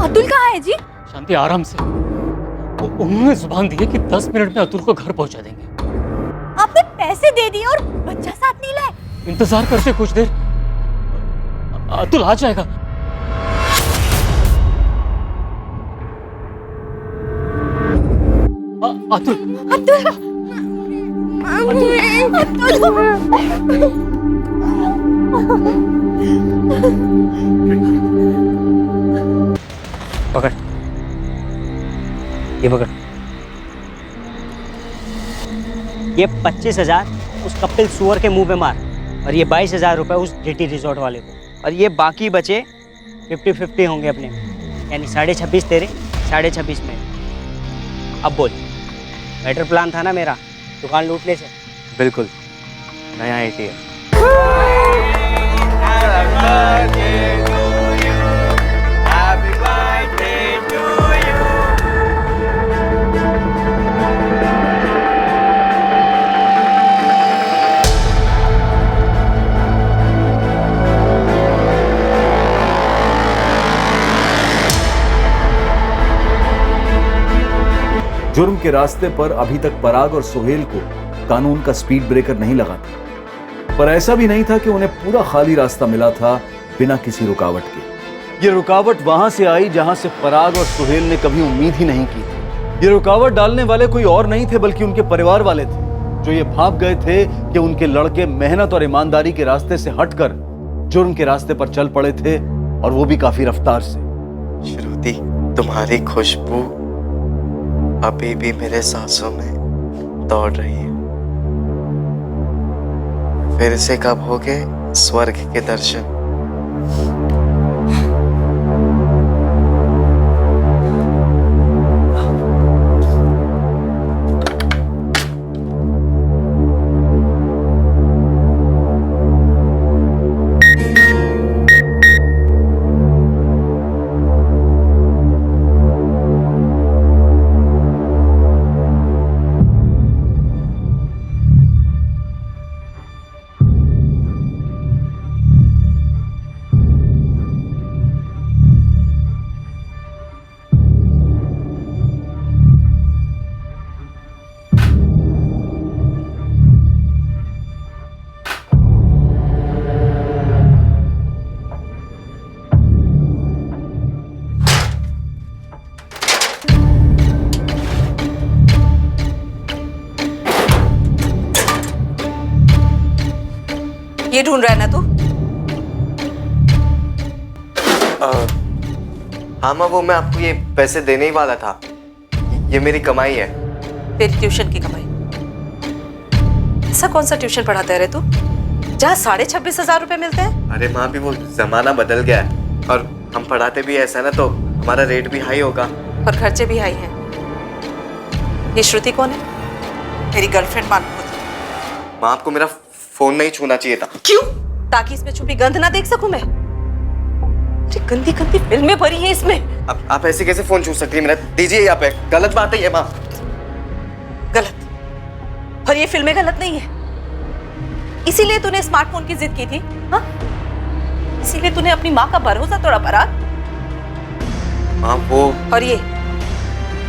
अतुल कहाँ है जी? शांति आराम से। उन्होंने जुबान दी है कि 10 मिनट में अतुल को घर पहुंचा देंगे। आपने पैसे दे दिए और बच्चा साथ नहीं लाए। इंतजार करते कुछ देर, अतुल आ जाएगा। अतुल अतुल पकड़, ये पकड़। ये 25,000 उस कपिल सुअर के मुंह पे मार, और ये 22,000 रुपए उस जीटी रिजॉर्ट वाले को, और ये बाकी बचे 50-50 होंगे अपने में, यानी 26.5 तेरे, 26.5 में। अब बोल, बेटर प्लान था ना मेरा दुकान लूटने से? बिल्कुल, नया ATM। जुर्म के रास्ते पर अभी तक पराग और सोहेल को कानून का स्पीड ब्रेकर नहीं लगा था, पर ऐसा भी नहीं था कि उन्हें पूरा खाली रास्ता मिला था बिना किसी रुकावट के। ये रुकावट वहां से आई जहां से पराग और सोहेल ने कभी उम्मीद ही नहीं की थी। ये रुकावट डालने वाले कोई और नहीं थे बल्कि उनके परिवार वाले थे, जो ये भाप गए थे कि उनके लड़के मेहनत और ईमानदारी के रास्ते से हटकर जुर्म के रास्ते पर चल पड़े थे, और वो भी काफी रफ्तार से। श्रुति, तुम्हारी खुशबू अभी भी मेरे सांसों में दौड़ रही है। फिर से कब होगे स्वर्ग के दर्शन? ये ढूंढ रहा है ना तू? हाँ माँ, वो मैं आपको ये पैसे देने ही वाला था। ये मेरी कमाई है। तेरी ट्यूशन की कमाई? ऐसा कौन सा ट्यूशन पढ़ाता है रे तू जहाँ 26,500 रुपए मिलते हैं? अरे माँ, भी वो जमाना बदल गया है और हम पढ़ाते भी ऐसा ना, तो हमारा रेट भी हाई होगा और खर्चे भी हाई हैं। ये श्रुति कौन है? मेरी गर्लफ्रेंड मालूम होती। माँ, आपको मेरा फोन नहीं छूना चाहिए था। क्यों? ताकि इसमें छुपी गंध ना देख सकूं मैं। अरे गंदी गंदी फिल्में भरी हैं इसमें। आप ऐसे कैसे फोन छू सकती है मेरा? दीजिए यहाँ पे, गलत बात है ये माँ। गलत? और ये फिल्में गलत नहीं है। इसीलिए तूने स्मार्टफोन की जिद की थी? हाँ, इसीलिए तूने अपनी माँ का भरोसा तोड़ा पराग। माँ वो, और ये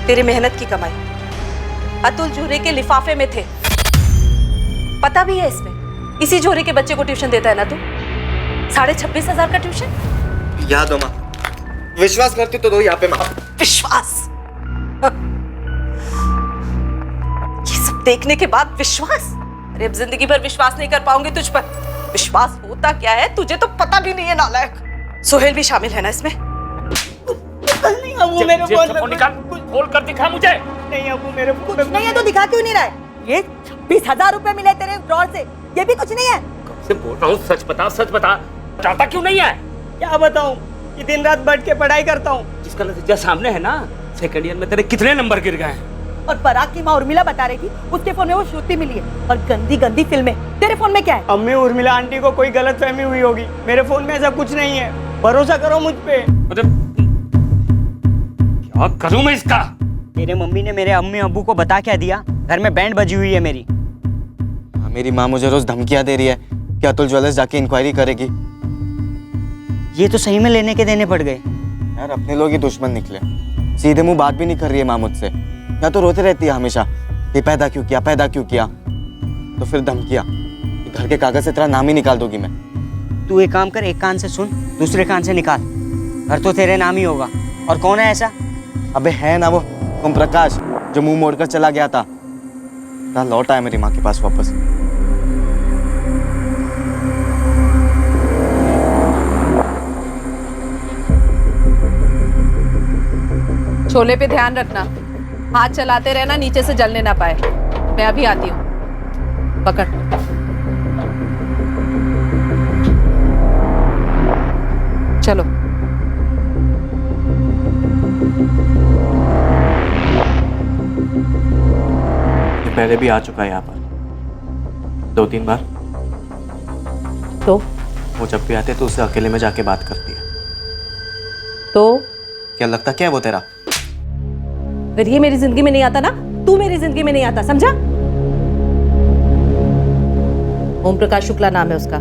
तेरी मेहनत की कमाई अतुल झूरे के लिफाफे में थे, पता भी है इसमें। इसी झोरे के बच्चे को ट्यूशन देता है ना तू? 26,500 का ट्यूशन? याद हो माँ, विश्वास करती तो दो यहाँ पे माँ। विश्वास? ये सब देखने के बाद विश्वास? अरे अब जिंदगी भर विश्वास नहीं कर पाऊंगी तुझ पर। विश्वास होता क्या है तुझे तो पता भी नहीं है नालायक। सोहेल भी शामिल है ना इसमें? नहीं अबू, मेरे फोन निकाल, खोल कर दिखा मुझे। नहीं अबू, मेरे कुछ नहीं है तो दिखा क्यों नहीं रहा है? ये 26,000 रुपए मिले तेरे ड्रॉर से, ये भी कुछ नहीं है? कब से बोल रहा हूँ, सच बता, सच बता। चाहता क्यों नहीं है? क्या बताऊं कि दिन रात बैठ के पढ़ाई करता हूँ। जिसका नतीजा सामने है ना, सेकंड ईयर में तेरे कितने नंबर गिर गए हैं। और पराग की माँ उर्मिला बता रही थी उसके फोन में वो श्रुति मिली है और गंदी गंदी फिल्में। तेरे फोन में क्या है? अम्मी, उर्मिला आंटी को कोई गलतफहमी हुई होगी। मेरे फोन में ऐसा कुछ नहीं है, भरोसा करो मुझ पे। क्या करूं मैं इसका? मेरे मम्मी ने मेरे अम्मी अब्बू को बता क्या दिया? घर में बैंड बजी हुई है मेरी। मेरी माँ मुझे रोज धमकियां दे रही है कि अतुल ज्वेलर्स जाके इंक्वायरी करेगी। ये तो सही में लेने के देने पड़ गए। यार अपने लोग ही दुश्मन निकले। सीधे मुंह बात भी नहीं कर रही है माँ मुझसे, या तो रोते रहती है हमेशा कि पैदा क्यों किया, पैदा क्यों किया। तो फिर धमकियां, घर के कागज से तेरा नाम ही निकाल दूंगी मैं। तू एक काम कर, एक कान से सुन, दूसरे कान से निकाल। घर तो तेरे नाम ही होगा। और कौन है ऐसा? अबे है ना वो ओम प्रकाश, जो मुंह मोड़कर चला गया था। लौट आया मेरी माँ के पास वापस। छोले पे ध्यान रखना, हाथ चलाते रहना, नीचे से जलने ना पाए। मैं अभी आती हूँ, पकड़। चलो। ये पहले भी आ चुका है यहाँ पर 2-3 बार। तो वो जब भी आते तो उससे अकेले में जाके बात करती है। तो क्या लगता क्या है वो तेरा? अगर ये मेरी जिंदगी में नहीं आता ना, तू मेरी जिंदगी में नहीं आता, समझा? ओम प्रकाश शुक्ला नाम है उसका,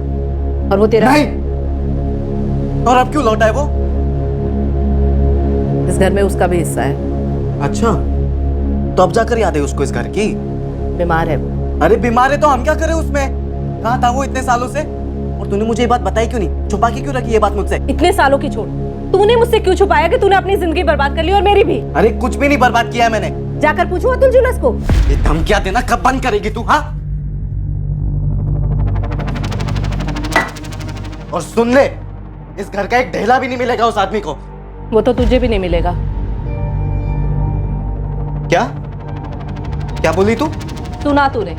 और वो तेरा नहीं। और अब क्यों लौटा है वो? इस घर में उसका भी हिस्सा है। अच्छा, तो अब जाकर याद है उसको इस घर की? बीमार है वो। अरे बीमार है तो हम क्या करें उसमें? कहाँ था वो इतने सालों से? और तूने मुझे ये बात बताई क्यों नहीं? छुपा के क्यों रखी ये बात मुझसे? इतने सालों की छोड़, तूने मुझसे क्यों छुपाया कि तूने अपनी जिंदगी बर्बाद कर ली और मेरी भी? अरे कुछ भी नहीं बर्बाद किया मैंने। जाकर पूछो अतुल ज्वेलर्स को। ये धमकियां देना कब बंद करेगी तू? हाँ, और सुन ले, इस घर का एक ढेला भी नहीं मिलेगा उस आदमी को। वो तो तुझे भी नहीं मिलेगा। क्या क्या बोली तू? सुना तूने?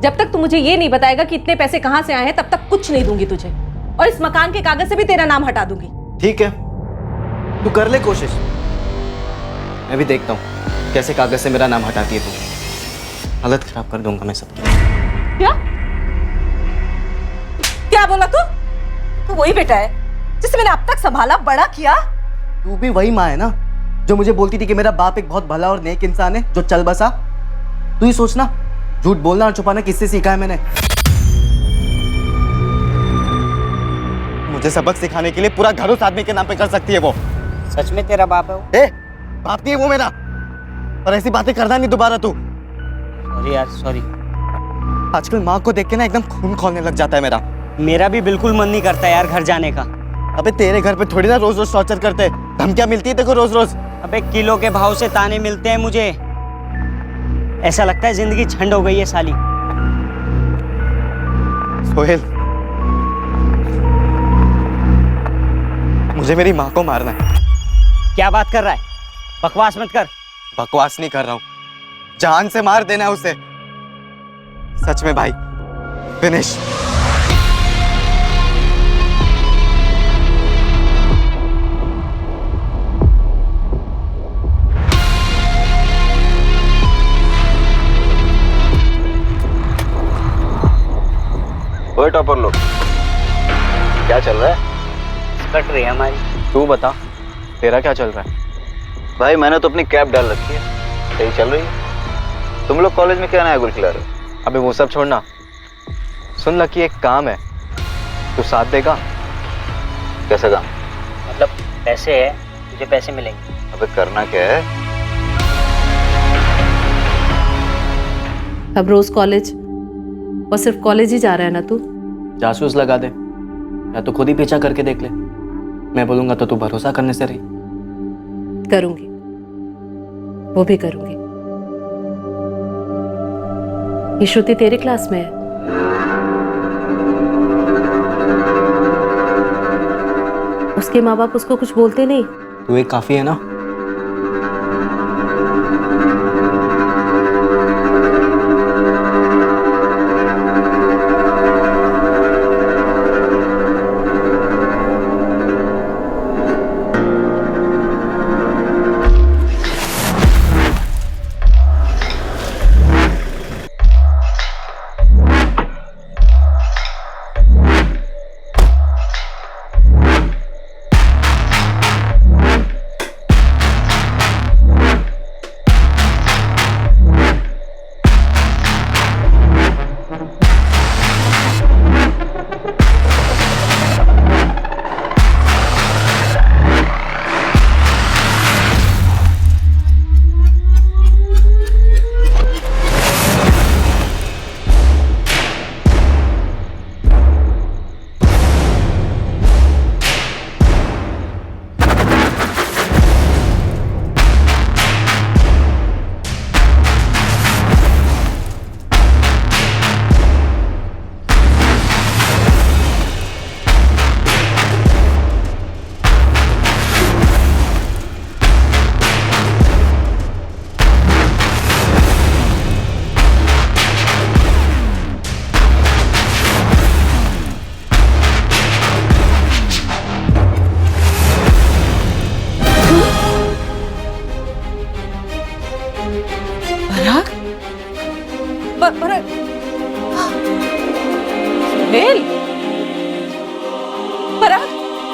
जब तक तू मुझे ये नहीं बताएगा कि इतने पैसे कहां से आए हैं, तब तक कुछ नहीं दूंगी तुझे, और इस मकान के कागज से भी तेरा नाम हटा दूंगी। ठीक है, तू कर ले कोशिश, मैं भी देखता हूँ कैसे कागज से मेरा नाम हटाती है तू। हालत खराब कर दूंगा मैं सबकी। क्या क्या बोला तू? तू वही बेटा है जिसे मैंने अब तक संभाला, बड़ा किया। तू भी वही माँ है ना जो मुझे बोलती थी कि मेरा बाप एक बहुत भला और नेक इंसान है जो चल बसा। तू ही सोचना, झूठ बोलना और छुपाना किससे सीखा है मैंने? मुझे सबक सिखाने के लिए पूरा घर उस आदमी के नाम पे कर सकती है वो। सच में तेरा बाप है वो? बाप नहीं है वो मेरा, और ऐसी बातें करना नहीं दोबारा तू। सॉरी यार, सॉरी। आजकल माँ को देख के ना एकदम खून खौलने लग जाता है मेरा। मेरा भी बिल्कुल मन नहीं करता यार घर जाने का। अबे तेरे घर पे थोड़ी ना रोज रोज टॉर्चर करते, धमकियां मिलती है देखो रोज रोज। अबे किलो के भाव से ताने मिलते हैं मुझे। ऐसा लगता है जिंदगी झंड हो गई है साली। सोहेल, मुझे मेरी माँ को मारना है। क्या बात कर रहा है? बकवास मत कर। बकवास नहीं कर रहा हूँ, जान से मार देना है उसे। सच में भाई, फिनिश। ओए टॉपर लोग, क्या चल रहा है? कट रही है हमारी। तू बता, तेरा क्या चल रहा है? भाई मैंने तो अपनी कैब डाल रखी है, सही चल रही है। तुम लोग कॉलेज में क्या नया गुल खिला रहे हो? अबे वो सब छोड़ना, सुन लकी, एक काम है, तू साथ देगा? कैसा काम? मतलब पैसे है, तुझे पैसे मिलेंगे। अबे करना क्या है? अब रोज कॉलेज, और सिर्फ कॉलेज ही जा रहा है ना तू? जासूस लगा दे, या तो खुद ही पीछा करके देख ले। मैं बोलूंगा तो तू भरोसा करने से रही। करूंगी, वो भी करूंगी। ये श्रुति तेरे क्लास में है? उसके माँ बाप उसको कुछ बोलते नहीं? तू एक काफी है ना।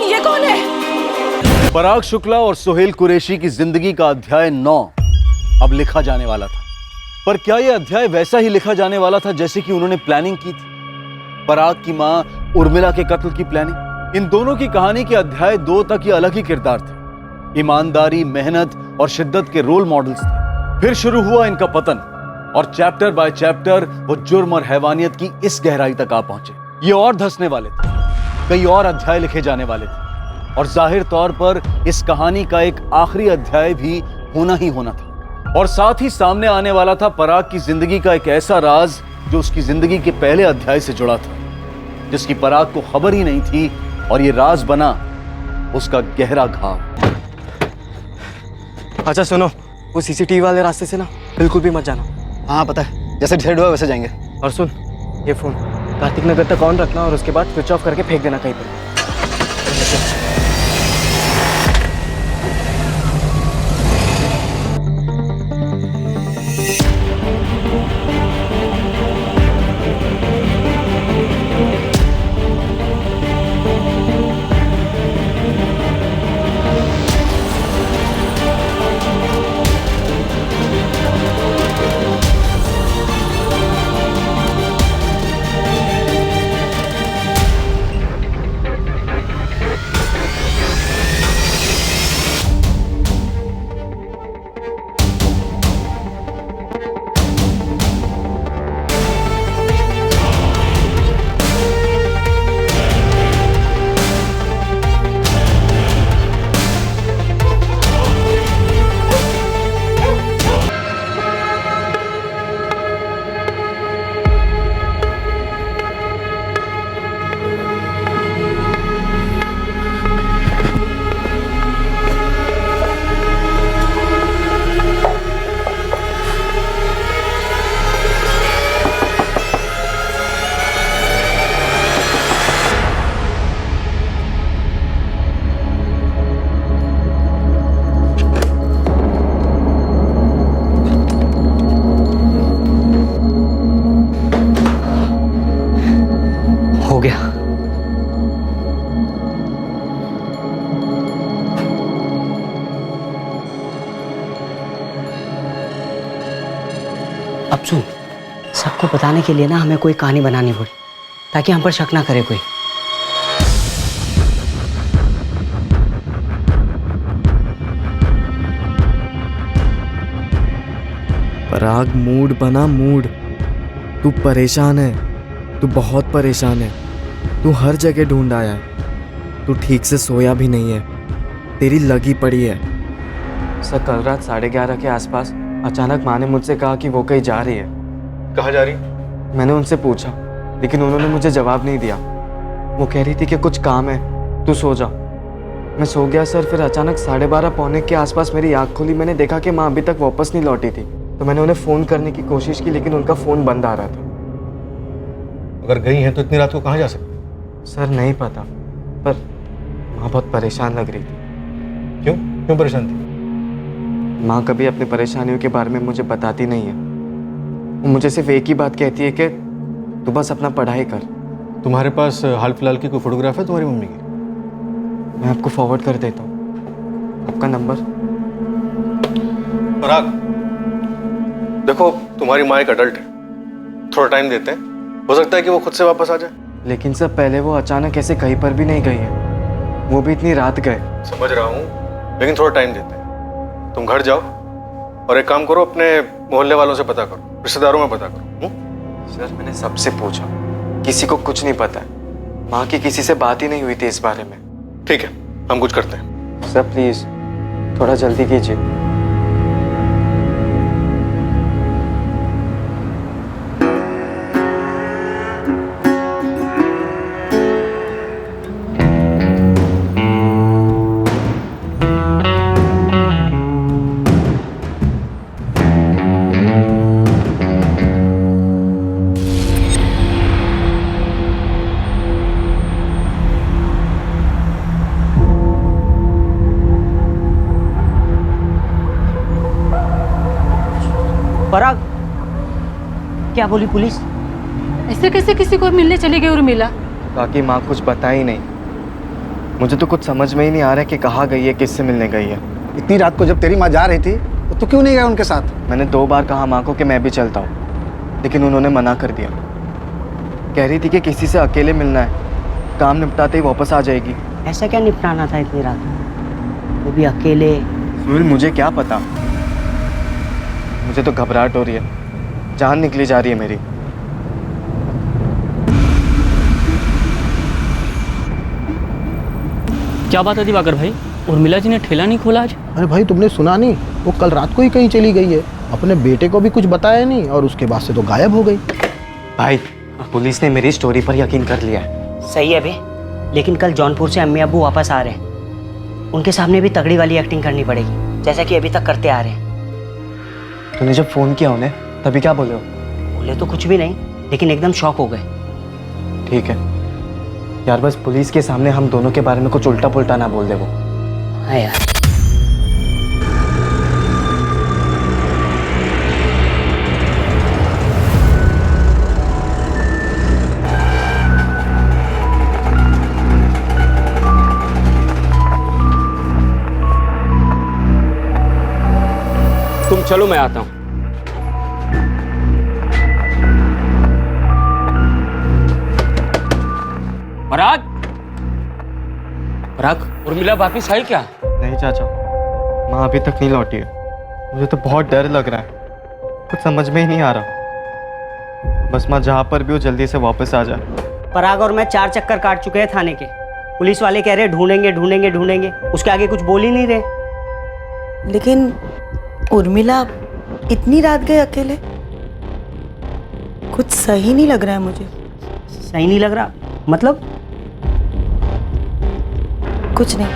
ये कौन है? पराग शुक्ला और सुहेल कुरैशी की जिंदगी का अध्याय 9 अब लिखा जाने वाला था। पर क्या यह अध्याय वैसा ही लिखा जाने वाला था जैसे कि उन्होंने प्लानिंग की थी? पराग की मां उर्मिला के कत्ल की प्लानिंग। इन दोनों की कहानी के अध्याय 2 तक ये अलग ही किरदार थे। ईमानदारी, मेहनत और शिद्दत के रोल मॉडल्स थे। फिर शुरू हुआ इनका पतन और चैप्टर बाय चैप्टर वो जुर्म और हैवानियत की इस गहराई तक आ पहुंचे। ये और धंसने वाले थे, कई और अध्याय लिखे जाने वाले थे और जाहिर तौर पर इस कहानी का एक आखिरी अध्याय भी होना ही होना था। और साथ ही सामने आने वाला था पराग की जिंदगी का एक ऐसा राज जो उसकी जिंदगी के पहले अध्याय से जुड़ा था, जिसकी पराग को खबर ही नहीं थी, और ये राज बना उसका गहरा घाव। अच्छा सुनो, वो सीसीटीवी वाले रास्ते से ना बिल्कुल भी मत जाना। हाँ पता है, जैसे डिसाइड हुआ वैसे जाएंगे। और सुन, ये फोन कार्तिक नगर तक ऑन रखना और उसके बाद स्विच ऑफ करके फेंक देना कहीं पर। हो गया। अब सुन, सबको बताने के लिए ना हमें कोई कहानी बनानी पड़ी ताकि हम पर शक ना करे कोई। पराग, मूड बना मूड। तू परेशान है, तू बहुत परेशान है। तू हर जगह ढूंढ आया है, तू ठीक से सोया भी नहीं है, तेरी लगी पड़ी है। सर, कल रात 11:30 के आसपास अचानक माँ ने मुझसे कहा कि वो कहीं जा रही है। कहाँ जा रही? मैंने उनसे पूछा, लेकिन उन्होंने मुझे जवाब नहीं दिया। वो कह रही थी कि कुछ काम है, तू सो जा। मैं सो गया सर। फिर अचानक 12:30 पौने के आसपास मेरी आँख खुली। मैंने देखा कि माँ अभी तक वापस नहीं लौटी थी, तो मैंने उन्हें फ़ोन करने की कोशिश की, लेकिन उनका फ़ोन बंद आ रहा था। अगर गई हैं तो इतनी रात को कहाँ जा सकती? सर नहीं पता, पर माँ बहुत परेशान लग रही थी। क्यों क्यों परेशान थी? माँ कभी अपनी परेशानियों के बारे में मुझे बताती नहीं है। वो मुझे सिर्फ एक ही बात कहती है कि तू बस अपना पढ़ाई कर। तुम्हारे पास हाल फिलहाल की कोई फोटोग्राफ है तुम्हारी मम्मी की? मैं आपको फॉरवर्ड कर देता हूँ आपका नंबर। पराग, देखो तुम्हारी माँ एक अडल्ट है, थोड़ा टाइम देते हैं, हो सकता है कि वो खुद से वापस आ जाए। लेकिन सर, पहले वो अचानक ऐसे कहीं पर भी नहीं गई है, वो भी इतनी रात गए। समझ रहा हूँ, लेकिन थोड़ा टाइम देते हैं। तुम घर जाओ और एक काम करो, अपने मोहल्ले वालों से पता करो, रिश्तेदारों में पता करो। सर, मैंने सबसे पूछा, किसी को कुछ नहीं पता है। माँ की किसी से बात ही नहीं हुई थी इस बारे में। ठीक है, हम कुछ करते हैं। सर प्लीज थोड़ा जल्दी कीजिए। पराग, क्या बोली पुलिस? ऐसे कैसे किसी को मिलने चली गई उर्मिला? बाकी माँ कुछ बता ही नहीं। मुझे तो कुछ समझ में ही नहीं आ रहा है कि कहाँ गई है, किससे मिलने गई है। इतनी रात को जब तेरी माँ जा रही थी तो तू क्यों नहीं गया उनके साथ? मैंने 2 बार कहा माँ को कि मैं भी चलता हूँ, लेकिन उन्होंने मना कर दिया। कह रही थी कि किसी से अकेले मिलना है, काम निपटाते ही वापस आ जाएगी। ऐसा क्या निपटाना था इतनी रात, वो भी अकेले? सुनील, मुझे क्या पता, मुझे तो घबराहट हो रही है, जान निकली जा रही है मेरी। क्या बात है दिवाकर भाई, उर्मिला जी ने ठेला नहीं खोला आज? अरे भाई, तुमने सुना नहीं? वो कल रात को ही कहीं चली गई है, अपने बेटे को भी कुछ बताया नहीं और उसके बाद से तो गायब हो गई। भाई, पुलिस ने मेरी स्टोरी पर यकीन कर लिया है। सही है बे, लेकिन कल जौनपुर से अम्मी अब्बू वापस आ रहे हैं, उनके सामने भी तगड़ी वाली एक्टिंग करनी पड़ेगी, जैसा कि अभी तक करते आ रहे हैं। तूने जब फोन किया उन्हें तभी क्या बोले हो? बोले तो कुछ भी नहीं, लेकिन एकदम शॉक हो गए। ठीक है यार, बस पुलिस के सामने हम दोनों के बारे में कुछ उल्टा पुल्टा ना बोल दे वो। हाँ यार। तुम चलो, मैं आता हूं। पराग, पराग, उर्मिला वापिस आई क्या? नहीं चाचा, माँ अभी तक नहीं लौटी है। मुझे तो बहुत डर लग रहा है, कुछ समझ में ही नहीं आ रहा। बस माँ जहाँ पर भी हो जल्दी से वापस आ जाए। पराग और मैं 4 चक्कर काट चुके हैं थाने के। पुलिस वाले कह रहे ढूंढेंगे ढूंढेंगे ढूंढेंगे, उसके आगे कुछ बोल ही नहीं रहे। लेकिन उर्मिला इतनी रात गए अकेले, कुछ सही नहीं लग रहा है मुझे। सही नहीं लग रहा मतलब? कुछ नहीं।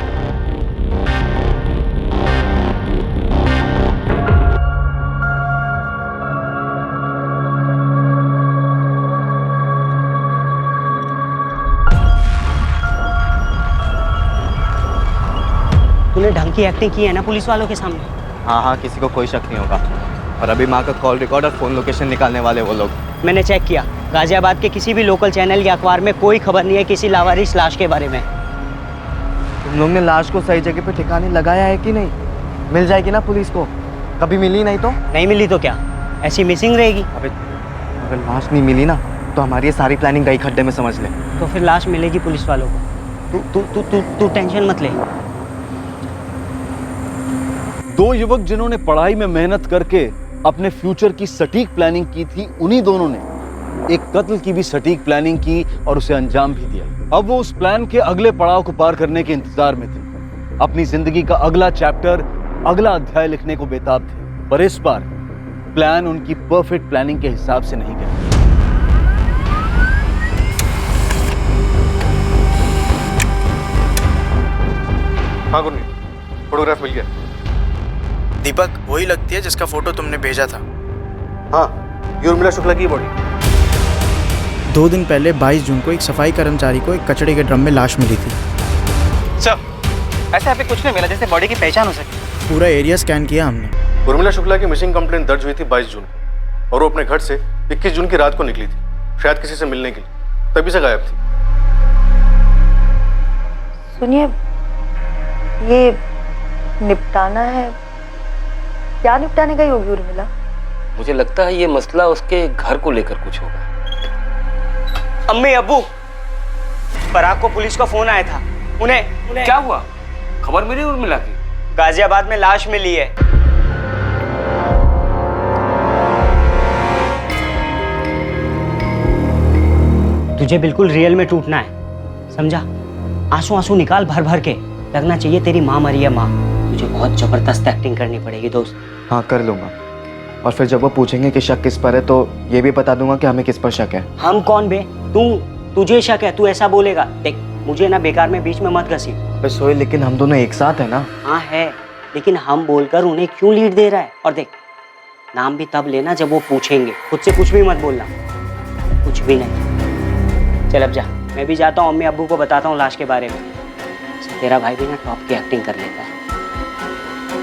तूने ढंग की एक्टिंग की है ना पुलिस वालों के सामने? हाँ हाँ, किसी को कोई शक नहीं होगा। और अभी माँ का कॉल रिकॉर्ड और फ़ोन लोकेशन निकालने वाले वो लोग। मैंने चेक किया, गाजियाबाद के किसी भी लोकल चैनल या अखबार में कोई खबर नहीं है किसी लावारिस लाश के बारे में। तुम लोग ने लाश को सही जगह पे ठिकाने लगाया है कि नहीं? मिल जाएगी ना पुलिस को, कभी मिली नहीं तो? नहीं मिली तो क्या, ऐसी मिसिंग रहेगी? अबे अगर लाश नहीं मिली ना तो हमारी ये सारी प्लानिंग गई खड्डे में, समझ ले। तो फिर लाश मिलेगी पुलिस वालों को, तू टेंशन मत ले। दो युवक जिन्होंने पढ़ाई में मेहनत करके अपने फ्यूचर की सटीक प्लानिंग की थी, उन्हीं दोनों ने एक कत्ल की भी सटीक प्लानिंग की और उसे अंजाम भी दिया। अब वो उस प्लान के अगले पड़ाव को पार करने के इंतजार में थे। अपनी जिंदगी का अगला चैप्टर, अगला अध्याय लिखने को बेताब थे। पर इस बार प्लान उनकी परफेक्ट प्लानिंग के हिसाब से नहीं गया। हाँ गुरमीत, फोटोग्राफ मिल गया। दीपक वही लगती है जिसका फोटो तुमने भेजा था। हाँ, ये उर्मिला शुक्ला की बॉडी। 2 दिन पहले 22 जून को एक सफाई कर्मचारी को एक कचड़े के ड्रम में लाश मिली थी। सर, ऐसे अभी कुछ नहीं मिला जैसे बॉडी की पहचान हो सके। पूरा एरिया स्कैन किया हमने। उर्मिला शुक्ला की मिसिंग कंप्लेंट दर्ज हुई थी 22 जून को और वो अपने घर से 21 जून की रात को निकली थी, शायद किसी से मिलने के लिए, तभी से गायब थी। सुनिए, ये निपटाना है, क्या निपटाने गई होगी उर्मिला? मुझे लगता है ये मसला उसके घर को लेकर कुछ होगा। अम्मी अब्बू, पराग को पुलिस का फोन आया था। उन्हें क्या हुआ? खबर मिली उर्मिला की? गाजियाबाद में लाश मिली है। तुझे बिल्कुल रियल में टूटना है, समझा? आंसू आंसू निकाल भर भर के, लगना चाहिए तेरी माँ मरी है माँ। तुझे बहुत जबरदस्त एक्टिंग करनी पड़ेगी दोस्त। हाँ कर लूंगा, और फिर जब वो पूछेंगे कि शक किस पर है तो ये भी बता दूंगा कि हमें किस पर शक है। हम कौन बे? तुझे शक है, तू ऐसा बोलेगा। देख मुझे ना बेकार में बीच में मत घसी। सोहेल लेकिन हम दोनों एक साथ है ना। हाँ है, लेकिन हम बोलकर उन्हें क्यों लीड दे रहा है? और देख, नाम भी तब लेना जब वो पूछेंगे, खुद से कुछ भी मत बोलना, कुछ भी नहीं। चल अब जा, मैं भी जाता हूँ, अम्मी अब्बू को बताता हूँ लाश के बारे में। तेरा भाई भी ना टॉप की एक्टिंग कर लेता है।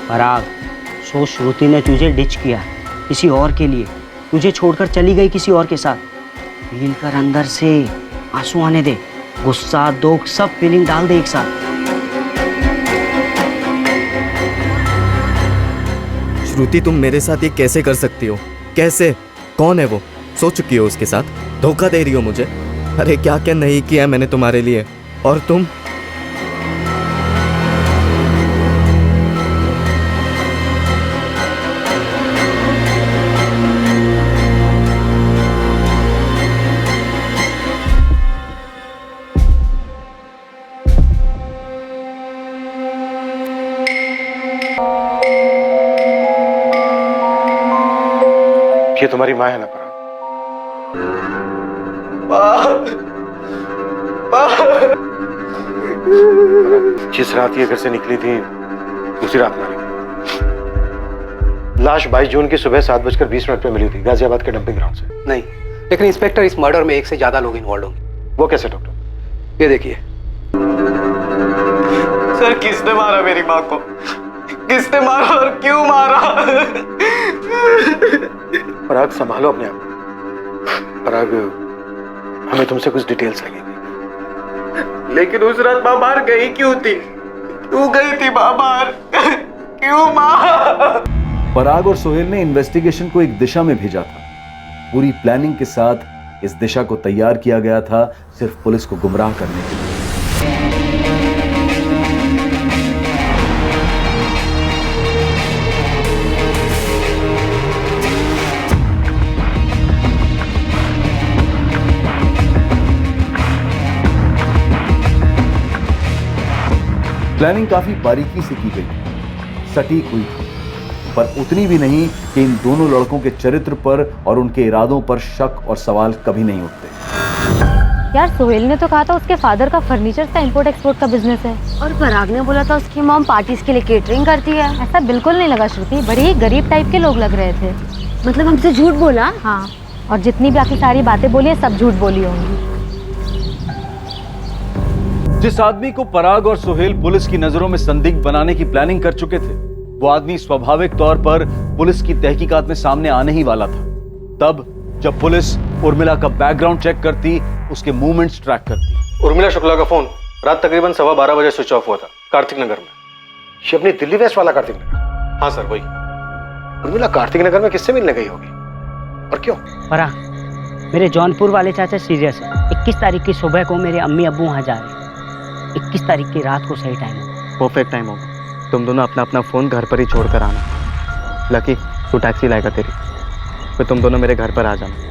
पराग, सो श्रुति ने तुझे डिच किया किसी और के लिए, तुझे छोड़कर चली गई किसी और के साथ। फील कर अंदर से, आंसू आने दे, गुस्सा दुख सब फीलिंग डाल दे एक साथ। श्रुति तुम मेरे साथ ये कैसे कर सकती हो? कैसे? कौन है वो? सो चुकी हो उसके साथ? धोखा दे रही हो मुझे? अरे क्या क्या नहीं किया मैंने तुम्हारे लिए, और तुम? ये तुम्हारी माँ है ना पराग? जिस रात ये घर से निकली थी उसी रात मारी। लाश 22 जून की सुबह 7:20 पे मिली थी गाजियाबाद के डंपिंग ग्राउंड से। नहीं, लेकिन इंस्पेक्टर इस मर्डर में एक से ज्यादा लोग इन्वॉल्व होंगे। वो कैसे डॉक्टर? ये देखिए। सर किसने मारा मेरी माँ को? किसने मारा और क्यों मारा? पराग संभालो अपने आप। पराग, हमें तुमसे कुछ डिटेल्स लगेगी। लेकिन उस रात माँ बाहर गई क्यों थी? क्यों गई थी माँ बाहर? क्यों माँ? पराग और सोहेल ने इन्वेस्टिगेशन को एक दिशा में भेजा था। पूरी प्लानिंग के साथ इस दिशा को तैयार किया गया था सिर्फ पुलिस को गुमराह करने के लिए। प्लानिंग काफी बारीकी से की गई, सटीक हुई थी, पर उतनी भी नहीं कि इन दोनों लड़कों के चरित्र पर और उनके इरादों पर शक और सवाल कभी नहीं उठते। यार सोहेल ने तो कहा था उसके फादर का फर्नीचर का इंपोर्ट एक्सपोर्ट का बिजनेस है, और पराग ने बोला था उसकी मॉम पार्टीज के लिए केटरिंग करती है। ऐसा बिल्कुल नहीं लगा श्रुति, बड़े ही गरीब टाइप के लोग लग रहे थे। मतलब हमसे झूठ बोला? हाँ, और जितनी बाकी सारी बातें बोली है सब झूठ बोली होंगी। जिस आदमी को पराग और सोहेल पुलिस की नजरों में संदिग्ध बनाने की प्लानिंग कर चुके थे, वो आदमी स्वाभाविक तौर पर पुलिस की तहकीकात में सामने आने ही वाला था। तब जब पुलिस उर्मिला का बैकग्राउंड चेक करती, उसके मूवमेंट्स ट्रैक करती। उर्मिला शुक्ला का फोन रात तकरीबन 12:15 बजे स्विच ऑफ हुआ था, कार्तिक नगर में। ये अपनी दिल्ली वेस्ट वाला कार्तिक नगर? हाँ सर, वही। उर्मिला कार्तिक नगर में किससे मिलने गई होगी और क्यों? फरहान, मेरे जौनपुर वाले चाचा सीरियस है। 21 तारीख की सुबह को मेरे अम्मी अब्बू वहाँ जा रहे हैं। 21 तारीख की रात को सही टाइम है। परफेक्ट टाइम होगा। तुम दोनों अपना अपना फ़ोन घर पर ही छोड़ कर आना। लकी, तू टैक्सी लाएगा तेरी, फिर तुम दोनों मेरे घर पर आ जाना।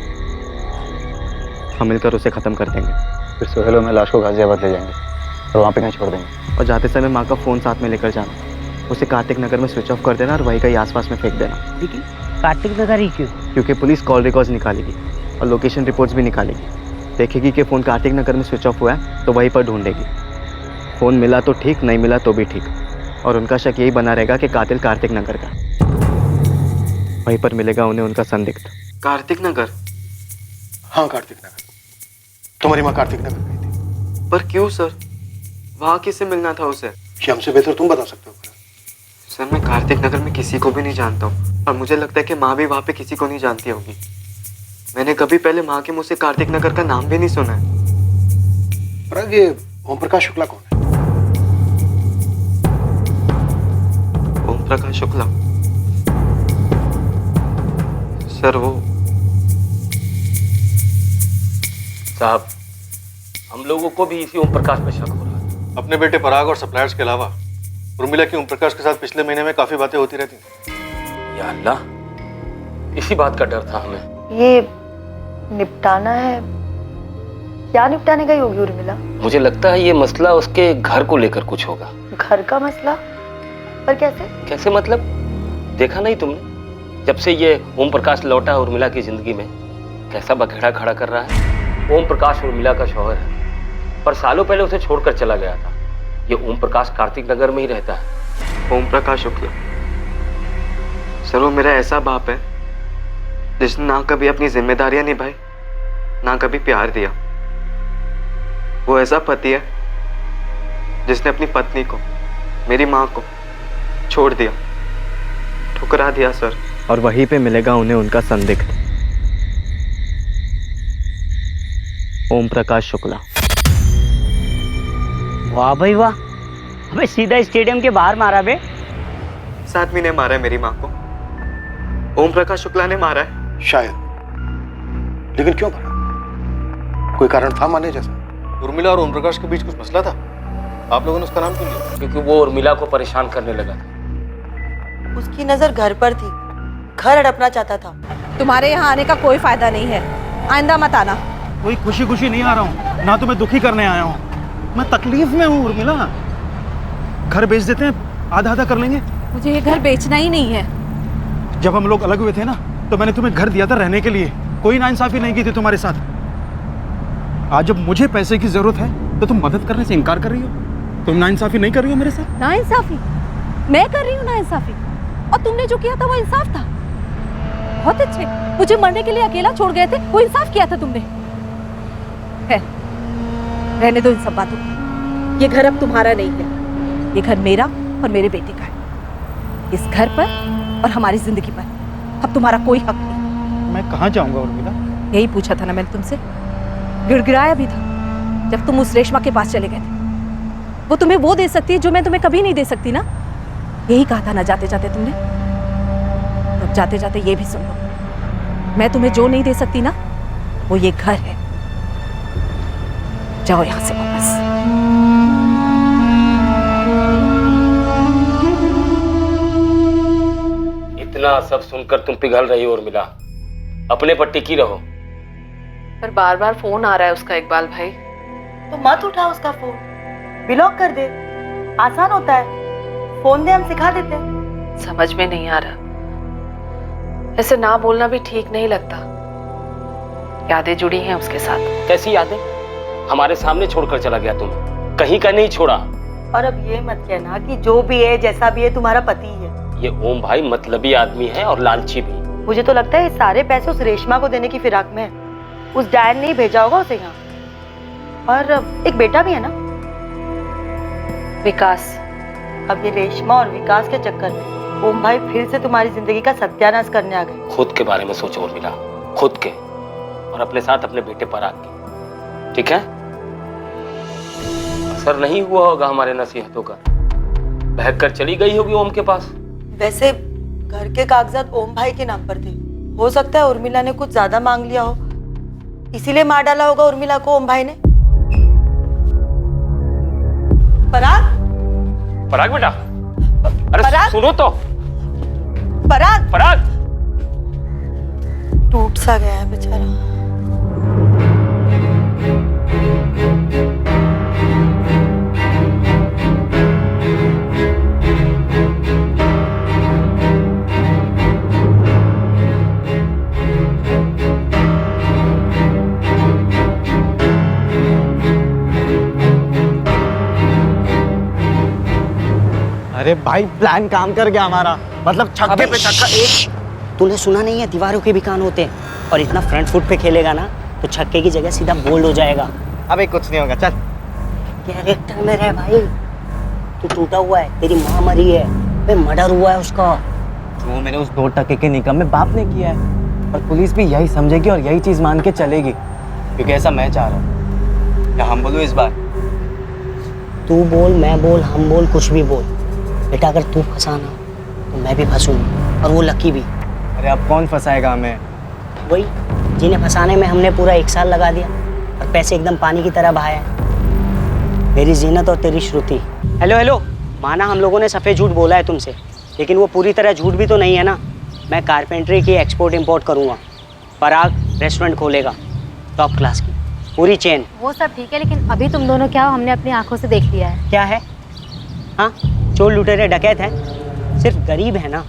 हम मिलकर उसे ख़त्म कर देंगे। फिर सोहेल और मैं लाश को गाजियाबाद ले जाएंगे और वहाँ पे कहीं छोड़ देंगे। और जाते समय माँ का फ़ोन साथ में लेकर जाना। उसे कार्तिक नगर में स्विच ऑफ कर देना और वहीं कहीं आसपास में फेंक देना। लेकिन कार्तिक नगर ही क्यों? क्योंकि पुलिस कॉल रिकॉर्ड्स निकालेगी और लोकेशन रिपोर्ट्स भी निकालेगी। देखेगी कि फ़ोन कार्तिक नगर में स्विच ऑफ हुआ है तो वहीं पर ढूंढेगी। फ़ोन मिला तो ठीक, नहीं मिला तो भी ठीक। और उनका शक यही बना रहेगा कि कातिल कार्तिक नगर का। वहीं पर मिलेगा उन्हें उनका संदिग्ध। कार्तिक नगर? हाँ, कार्तिक नगर। तुम्हारी माँ कार्तिक नगर गई थी। पर क्यों सर? वहाँ किससे मिलना था उसे? ये हमसे बेहतर तुम बता सकते हो। सर, मैं कार्तिक नगर में किसी को भी नहीं जानता हूँ और मुझे लगता है कि माँ भी वहाँ पे किसी को नहीं जानती होगी। मैंने कभी पहले माँ के मुँह से कार्तिक नगर का नाम भी नहीं सुना है। पर ये ओम प्रकाश शुक्ला कौन है? ओम प्रकाश शुक्ला? सर वो साहब, हम लोगों को भी इसी ओम प्रकाश पे शक हो रहा है। अपने बेटे पराग और सप्लायर्स के अलावा उर्मिला की ओम प्रकाश के साथ पिछले महीने में काफी बातें होती रहती थी। या अल्लाह, इसी बात का डर था हमें। ये निपटाना है, क्या निपटाने गई होगी उर्मिला? मुझे लगता है ये मसला उसके घर को लेकर कुछ होगा। घर का मसला? पर कैसे? कैसे मतलब? देखा नहीं तुमने? जब से ये ओम प्रकाश लौटा उर्मिला की जिंदगी में, कैसा बखेड़ा खड़ा कर रहा है। ओम प्रकाश उर्मिला का शौहर है, पर सालों पहले उसे छोड़कर चला गया था। ये ओम प्रकाश कार्तिक नगर में ही रहता है। ओम प्रकाश शुक्ला? सर, वो मेरा ऐसा बाप है जिसने ना कभी अपनी जिम्मेदारियां निभाई, ना कभी प्यार दिया। वो ऐसा पति है जिसने अपनी पत्नी को, मेरी माँ को छोड़ दिया, ठुकरा दिया सर। और वहीं पे मिलेगा उन्हें उनका संदिग्ध, ओम प्रकाश शुक्ला। वाह भाई वाह, अबे सीधा स्टेडियम के बाहर मारा बे। इस आदमी ने मारा है मेरी माँ को। ओम प्रकाश शुक्ला ने मारा है। शायद, लेकिन क्यों मारा? कोई कारण था माने जैसा? उर्मिला और ओम प्रकाश के बीच कुछ मसला था? आप लोगों ने उसका नाम क्यों लिया? क्योंकि वो उर्मिला को परेशान करने लगा था। उसकी नजर घर पर थी, घर हड़पना चाहता था। तुम्हारे यहाँ आने का कोई फायदा नहीं है, आइंदा मत आना। कोई खुशी खुशी नहीं आ रहा हूँ, ना तो मैं दुखी करने आया हूँ। मैं तकलीफ में हूँ उर्मिला। घर बेच देते हैं, आधा आधा कर लेंगे। मुझे ये घर बेचना ही नहीं है। जब हम लोग अलग हुए थे ना, तो मैंने तुम्हें घर दिया था रहने के लिए। कोई नाइंसाफी नहीं की थी तुम्हारे साथ। आज जब मुझे पैसे की जरूरत है तो तुम मदद करने से इनकार कर रही हो। तुम नाइंसाफी नहीं कर रही हो मेरे साथ? नाइंसाफी? मैं कर रही हूँ नाइंसाफी? और तुमने जो किया था वो इंसाफ था। बहुत अच्छे, मुझे मरने के लिए अकेला छोड़ गए थे, वो इंसाफ किया था तुमने। है, रहने दो इन सब बातों को। ये घर अब तुम्हारा नहीं है, ये घर मेरा और मेरे बेटे का है। इस घर पर और हमारी जिंदगी पर अब तुम्हारा कोई हक नहीं। मैं कहाँ जाऊंगा उर्मिला? यही पूछा था ना मैंने तुमसे, गिड़गिड़ाया भी था जब तुम उस रेशमा के पास चले गए थे। वो तुम्हें वो दे सकती है जो मैं तुम्हें कभी नहीं दे सकती ना। यही कहा था ना जाते जाते तुमने। अब जाते जाते ये भी सुन लो, मैं तुम्हें जो नहीं दे सकती ना, वो ये घर है। जाओ यहां से वापस। इतना सब सुनकर तुम पिघल रही हो उर्मिला, अपने पर टिकी रहो। पर बार बार फोन आ रहा है उसका इकबाल भाई। तो मत उठा उसका फोन, ब्लॉक कर दे, आसान होता है। फोन दे, हम सिखा देते हैं। समझ में नहीं आ रहा, ऐसे ना बोलना भी ठीक नहीं लगता। यादें जुड़ी हैं उसके साथ। कैसी यादें? हमारे सामने छोड़कर चला गया तुम्हें, कहीं का नहीं छोड़ा। और अब ये मत कहना कि जो भी है जैसा भी है तुम्हारा पति है। ये ओम भाई मतलबी आदमी है और लालची भी। मुझे तो लगता है ये सारे पैसे उस रेशमा को देने की फिराक में है। उस डायन ने ही भेजा होगा उसे यहाँ। और एक बेटा भी है ना, विकास। अब ये रेशमा और विकास के चक्कर में ओम भाई फिर से तुम्हारी जिंदगी का सत्यानाश करने आ गए। खुद के बारे में सोचो उर्मिला, खुद के। और अपने साथ अपने बेटे पराग की। ठीक है? असर नहीं हुआ होगा हमारे नसीहतों का, बहक कर चली गई होगी ओम के पास। वैसे घर के कागजात ओम भाई के नाम पर थे, हो सकता है उर्मिला ने कुछ ज्यादा मांग लिया हो, इसीलिए मार डाला होगा उर्मिला को ओम भाई ने। पराग, पराग बेटा, अरे पराग? सुनो तो। पराग, पराग टूट सा गया है बेचारा। अरे भाई प्लान काम कर गया हमारा, मतलब छक्के पे छक्का। एक तूने सुना नहीं है, दीवारों के भी कान होते हैं, और इतना फ्रंट फुट पे खेलेगा ना तो छक्के की जगह सीधा बोल्ड हो जाएगा। अबे कुछ नहीं होगा, चल। कैरेक्टर में रह भाई, तू टूटा हुआ है, तेरी माँ मरी है, मर्डर हुआ है उसका। जो मेरे उस 2 टके के निकम्मे बाप ने किया है, और पुलिस भी यही समझेगी और यही चीज मान के चलेगी, क्योंकि ऐसा मैं चाह रहा हूँ। क्या हम बोलूं इस बार? तू बोल, मैं बोल, हम बोल, कुछ भी बोल बेटा, अगर तू फंसाना तो मैं भी फंसूंगा, और वो लकी भी। अरे अब कौन फंसाएगा हमें? वही जिन्हें फंसाने में हमने पूरा 1 साल लगा दिया और पैसे एकदम पानी की तरह बहाया। मेरी जीनत और तेरी श्रुति। हेलो हेलो, माना हम लोगों ने सफ़ेद झूठ बोला है तुमसे, लेकिन वो पूरी तरह झूठ भी तो नहीं है ना। मैं कारपेंट्री की एक्सपोर्ट इंपोर्ट करूँगा, पराग रेस्टोरेंट खोलेगा, टॉप क्लास की पूरी चेन। वो सब ठीक है, लेकिन अभी तुम दोनों क्या हो हमने अपनी आंखों से देख लिया है। क्या है? हाँ, चोर लुटेरे डकैत हैं, सिर्फ गरीब है ना,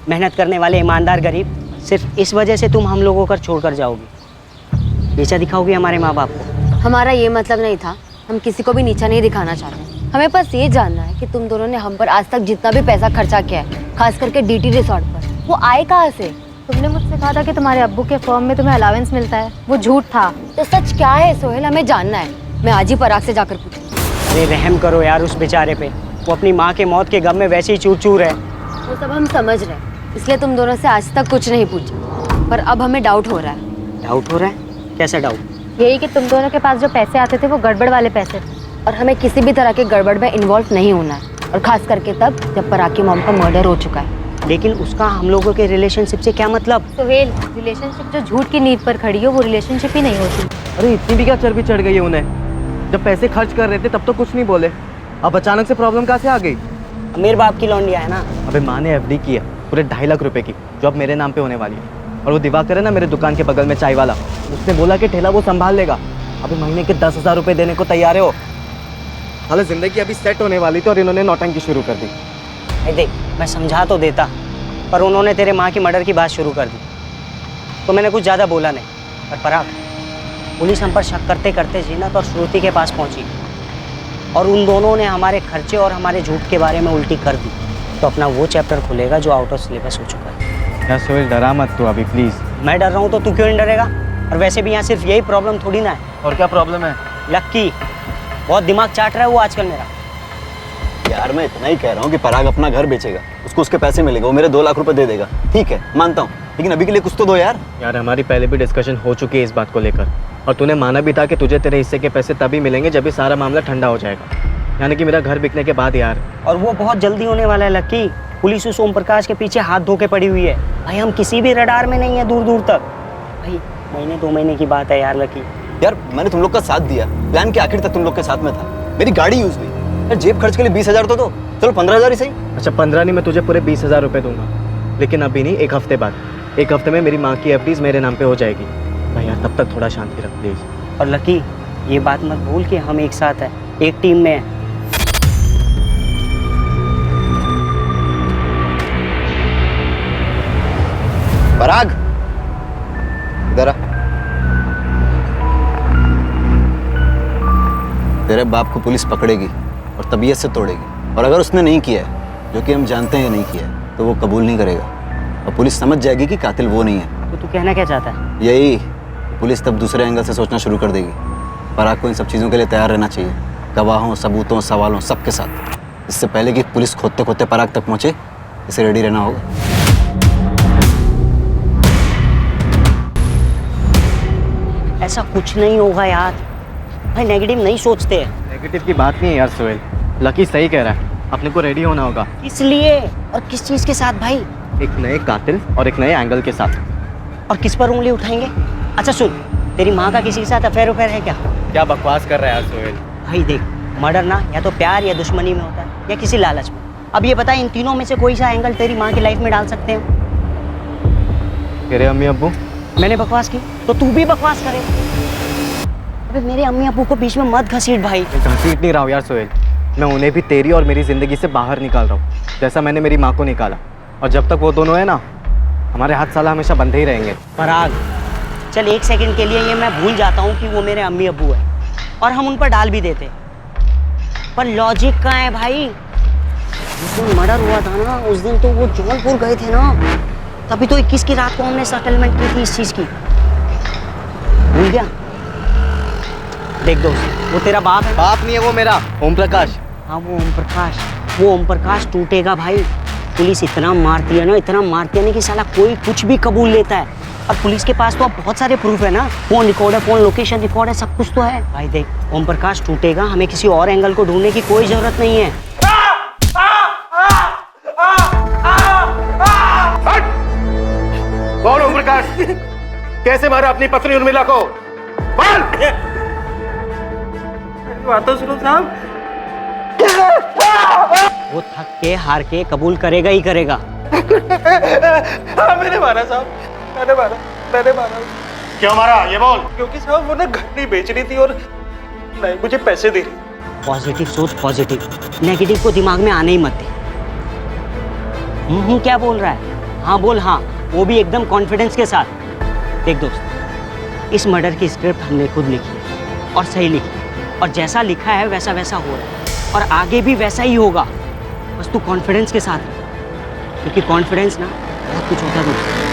मेहनत करने वाले ईमानदार गरीब। सिर्फ इस वजह से तुम हम लोगों को छोड़ कर जाओगी, नीचा दिखाओगी हमारे माँ बाप को। हमारा ये मतलब नहीं था, हम किसी को भी नीचा नहीं दिखाना चाहते। हमें बस ये जानना है कि तुम दोनों ने हम पर आज तक जितना भी पैसा खर्चा किया है, खास करके डीटी रिसोर्ट पर, वो आए कहाँ से? तुमने मुझसे कहा था कि तुम्हारे अब्बू के फर्म में तुम्हें अलाउंस मिलता है, वो झूठ था। तो सच क्या है सोहेल, हमें जानना है। मैं आज ही पराग से जाकर पूछूंगी। अरे रहम करो यार उस बेचारे पे, वो अपनी माँ के मौत के गम में वैसे ही चूर चूर है। वो सब हम समझ रहे हैं, इसलिए तुम दोनों से आज तक कुछ नहीं पूछा, पर अब हमें डाउट हो रहा है। डाउट हो रहा है? कैसा डाउट? यही कि तुम दोनों के पास जो पैसे आते थे वो गड़बड़ वाले पैसे थे, और हमें किसी भी तरह के गड़बड़ में इन्वॉल्व नहीं होना है, और खास करके तब जब पराग की मॉम का मर्डर हो चुका है। लेकिन उसका हम लोगों के रिलेशनशिप से क्या मतलब? सोहेल, रिलेशनशिप जो झूठ की नींव पर खड़ी हो वो रिलेशनशिप ही नहीं होती। अरे इतनी भी क्या चर्बी चढ़ गई है उन्हें? जब पैसे खर्च कर रहे थे तब तो कुछ नहीं बोले, अब अचानक से प्रॉब्लम कहाँ से आ गई? अमीर बाप की लौंडिया है ना। अबे माँ ने एफडी की है पूरे 2.5 लाख रुपए की, जो अब मेरे नाम पे होने वाली है। और वो दिवाकर है ना मेरे दुकान के बगल में चाय वाला, उसने बोला कि ठेला वो संभाल लेगा। अभी महीने के 10,000 रुपए देने को तैयार हो। हालांकि जिंदगी अभी सेट होने वाली थी और इन्होंने नौटंकी शुरू कर दी। देख, मैं समझा तो देता, पर उन्होंने तेरे माँ की मर्डर की बात शुरू कर दी, तो मैंने कुछ ज़्यादा बोला नहीं। पर पराग, पुलिस हम पर शक करते करते जीनत और श्रुति के पास पहुंची, और उन दोनों ने हमारे खर्चे और हमारे झूठ के बारे में उल्टी कर दी, तो अपना वो चैप्टर खुलेगा जो आउट ऑफ सिलेबस हो चुका है। यार सोहेल डरा मत तू अभी प्लीज़। मैं डर रहा हूँ तो तू क्यों नहीं डरेगा? और वैसे भी यहाँ सिर्फ यही प्रॉब्लम थोड़ी ना है। और क्या प्रॉब्लम है? लक्की, बहुत दिमाग चाट रहा है वो आजकल मेरा। यार मैं इतना ही कह रहा हूँ कि पराग अपना घर बेचेगा, उसको उसके पैसे मिलेगा, वो मेरे 2 लाख रुपए दे देगा। ठीक है मानता हूँ, लेकिन अभी के लिए कुछ तो दो यार। यार हमारी पहले भी डिस्कशन हो चुकी है इस बात को लेकर, और तूने माना भी था कि तुझे तेरे हिस्से के पैसे तभी मिलेंगे जब ये सारा मामला ठंडा हो जाएगा, यानी कि मेरा घर बिकने के बाद यार। और वो बहुत जल्दी होने वाला है लक्की। पुलिस उस ओम प्रकाश के पीछे हाथ धो के पड़ी हुई है भाई, हम किसी भी रडार में नहीं है दूर दूर तक भाई। 1-2 महीने की बात है यार लकी। यार मैंने तुम लोग का साथ दिया, प्लान के आखिर तक तुम लोग के साथ में था, मेरी गाड़ी यूज हुई यार, जेब खर्च के लिए 20,000 तो दो, चलो 15,000 ही सही। अच्छा 15 नहीं, मैं तुझे पूरे 20,000 रुपये दूंगा, लेकिन अभी नहीं, 1 हफ्ते बाद। 1 हफ्ते में मेरी माँ की एफडीज मेरे नाम पे हो जाएगी भाई। यार तब तक थोड़ा शांति रख प्लीज। और लकी ये बात मत भूल कि हम एक साथ हैं, एक टीम में हैं। पराग इधर आ। तेरे बाप को पुलिस पकड़ेगी और तबीयत से तोड़ेगी, और अगर उसने नहीं किया है, जो कि हम जानते हैं नहीं किया है, तो वो कबूल नहीं करेगा, और पुलिस समझ जाएगी कि कातिल वो नहीं है। तो तू कहना क्या चाहता है? यही, पुलिस तब दूसरे एंगल से सोचना शुरू कर देगी। पराग को इन सब चीज़ों के लिए तैयार रहना चाहिए, गवाहों, सबूतों, सवालों सबके साथ। इससे पहले कि पुलिस खोदते खोदते पराग तक पहुंचे, इसे रेडी रहना होगा। ऐसा कुछ नहीं होगा यार। भाई नेगेटिव नहीं सोचते हैं। नेगेटिव की बात नहीं है यार सोहेल, लकी सही कह रहा है, अपने को रेडी होना होगा। इसलिए और किस चीज़ के साथ भाई? एक नए कातिल और एक नए एंगल के साथ। और किस पर उंगली उठाएंगे? अच्छा सुन, तेरी माँ का किसी के साथ अफेयर उफेयर है क्या? क्या बकवास कर रहा है यार सोहेल। भाई देख, मर्डर ना या तो प्यार या दुश्मनी में होता है या किसी लालच में। अब ये बता, इन तीनों में से कोई सा एंगल तेरी माँ की लाइफ में डाल सकते हैं? तेरे अम्मी अब्बू। मैंने बकवास की तो तू भी बकवास करे। अबे मेरे अम्मी अब्बू को बीच में मत घसीट भाई। घसीट नहीं रहा हूँ यार सोहेल, मैं उन्हें भी तेरी और मेरी जिंदगी से बाहर निकाल रहा हूँ, जैसा मैंने मेरी माँ को निकाला। और जब तक वो दोनों है ना, हमारे हाथ साला हमेशा बंधे ही रहेंगे। पराग, चल एक सेकंड के लिए ये मैं भूल जाता हूँ कि वो मेरे अम्मी अब्बू है और हम उन पर डाल भी देते, पर लॉजिक कहाँ है भाई? जिस दिन मर्डर हुआ था ना, उस दिन तो वो जौनपुर गए थे ना, तभी तो 21 की रात को हमने सेटलमेंट की थी इस चीज की। भूल गया? देख दोस्त, वो तेरा बाप है। बाप नहीं है वो मेरा, ओम प्रकाश। हाँ वो ओम प्रकाश, वो ओम प्रकाश टूटेगा भाई। पुलिस इतना मारती है ना, इतना मारती है ना कि साला कोई कुछ भी कबूल लेता है। और पुलिस के पास तो अब बहुत सारे प्रूफ है ना, फोन रिकॉर्ड है, फोन लोकेशन रिकॉर्ड है, सब कुछ तो है भाई। देख, ओम प्रकाश टूटेगा, हमें किसी और एंगल को ढूंढने की कोई जरूरत नहीं है। कौन ओम प्रकाश? कैसे मारा अपनी पत्नी उर्मिला को? बोल! बात तो सुनो साहब। वो थक के हार के कबूल करेगा ही करेगा। हाँ, मैंने मारा साहब, मैंने मारा। क्यों मारा ये बोल? क्योंकि साहब वो ना घर नहीं बेच रही थी और नहीं मुझे पैसे दे रही। पॉजिटिव सोच, पॉजिटिव, नेगेटिव को दिमाग में आने ही मत दे। क्या बोल रहा है? हाँ बोल, हाँ, वो भी एकदम कॉन्फिडेंस के साथ। देख दोस्त, इस मर्डर की स्क्रिप्ट हमने खुद लिखी है और सही लिखी है, और जैसा लिखा है वैसा वैसा हो रहा है और आगे भी वैसा ही होगा। बस तू कॉन्फिडेंस के साथ रह, क्योंकि कॉन्फिडेंस ना बहुत कुछ होता है दोस्त।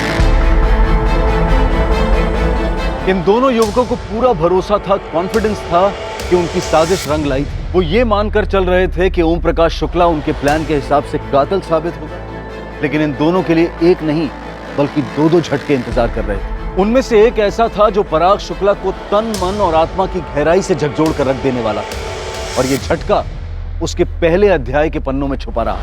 इन दोनों युवकों को पूरा भरोसा था, कॉन्फिडेंस था कि उनकी साजिश रंग लाई। वो ये मानकर चल रहे थे कि ओम प्रकाश शुक्ला उनके प्लान के हिसाब से कातिल साबित होगा, लेकिन इन दोनों के लिए एक नहीं बल्कि दो झटके इंतजार कर रहे थे। उनमें से एक ऐसा था जो पराग शुक्ला को तन, मन और आत्मा की गहराई से झकझोर कर रख देने वाला था, और ये झटका उसके पहले अध्याय के पन्नों में छुपा रहा।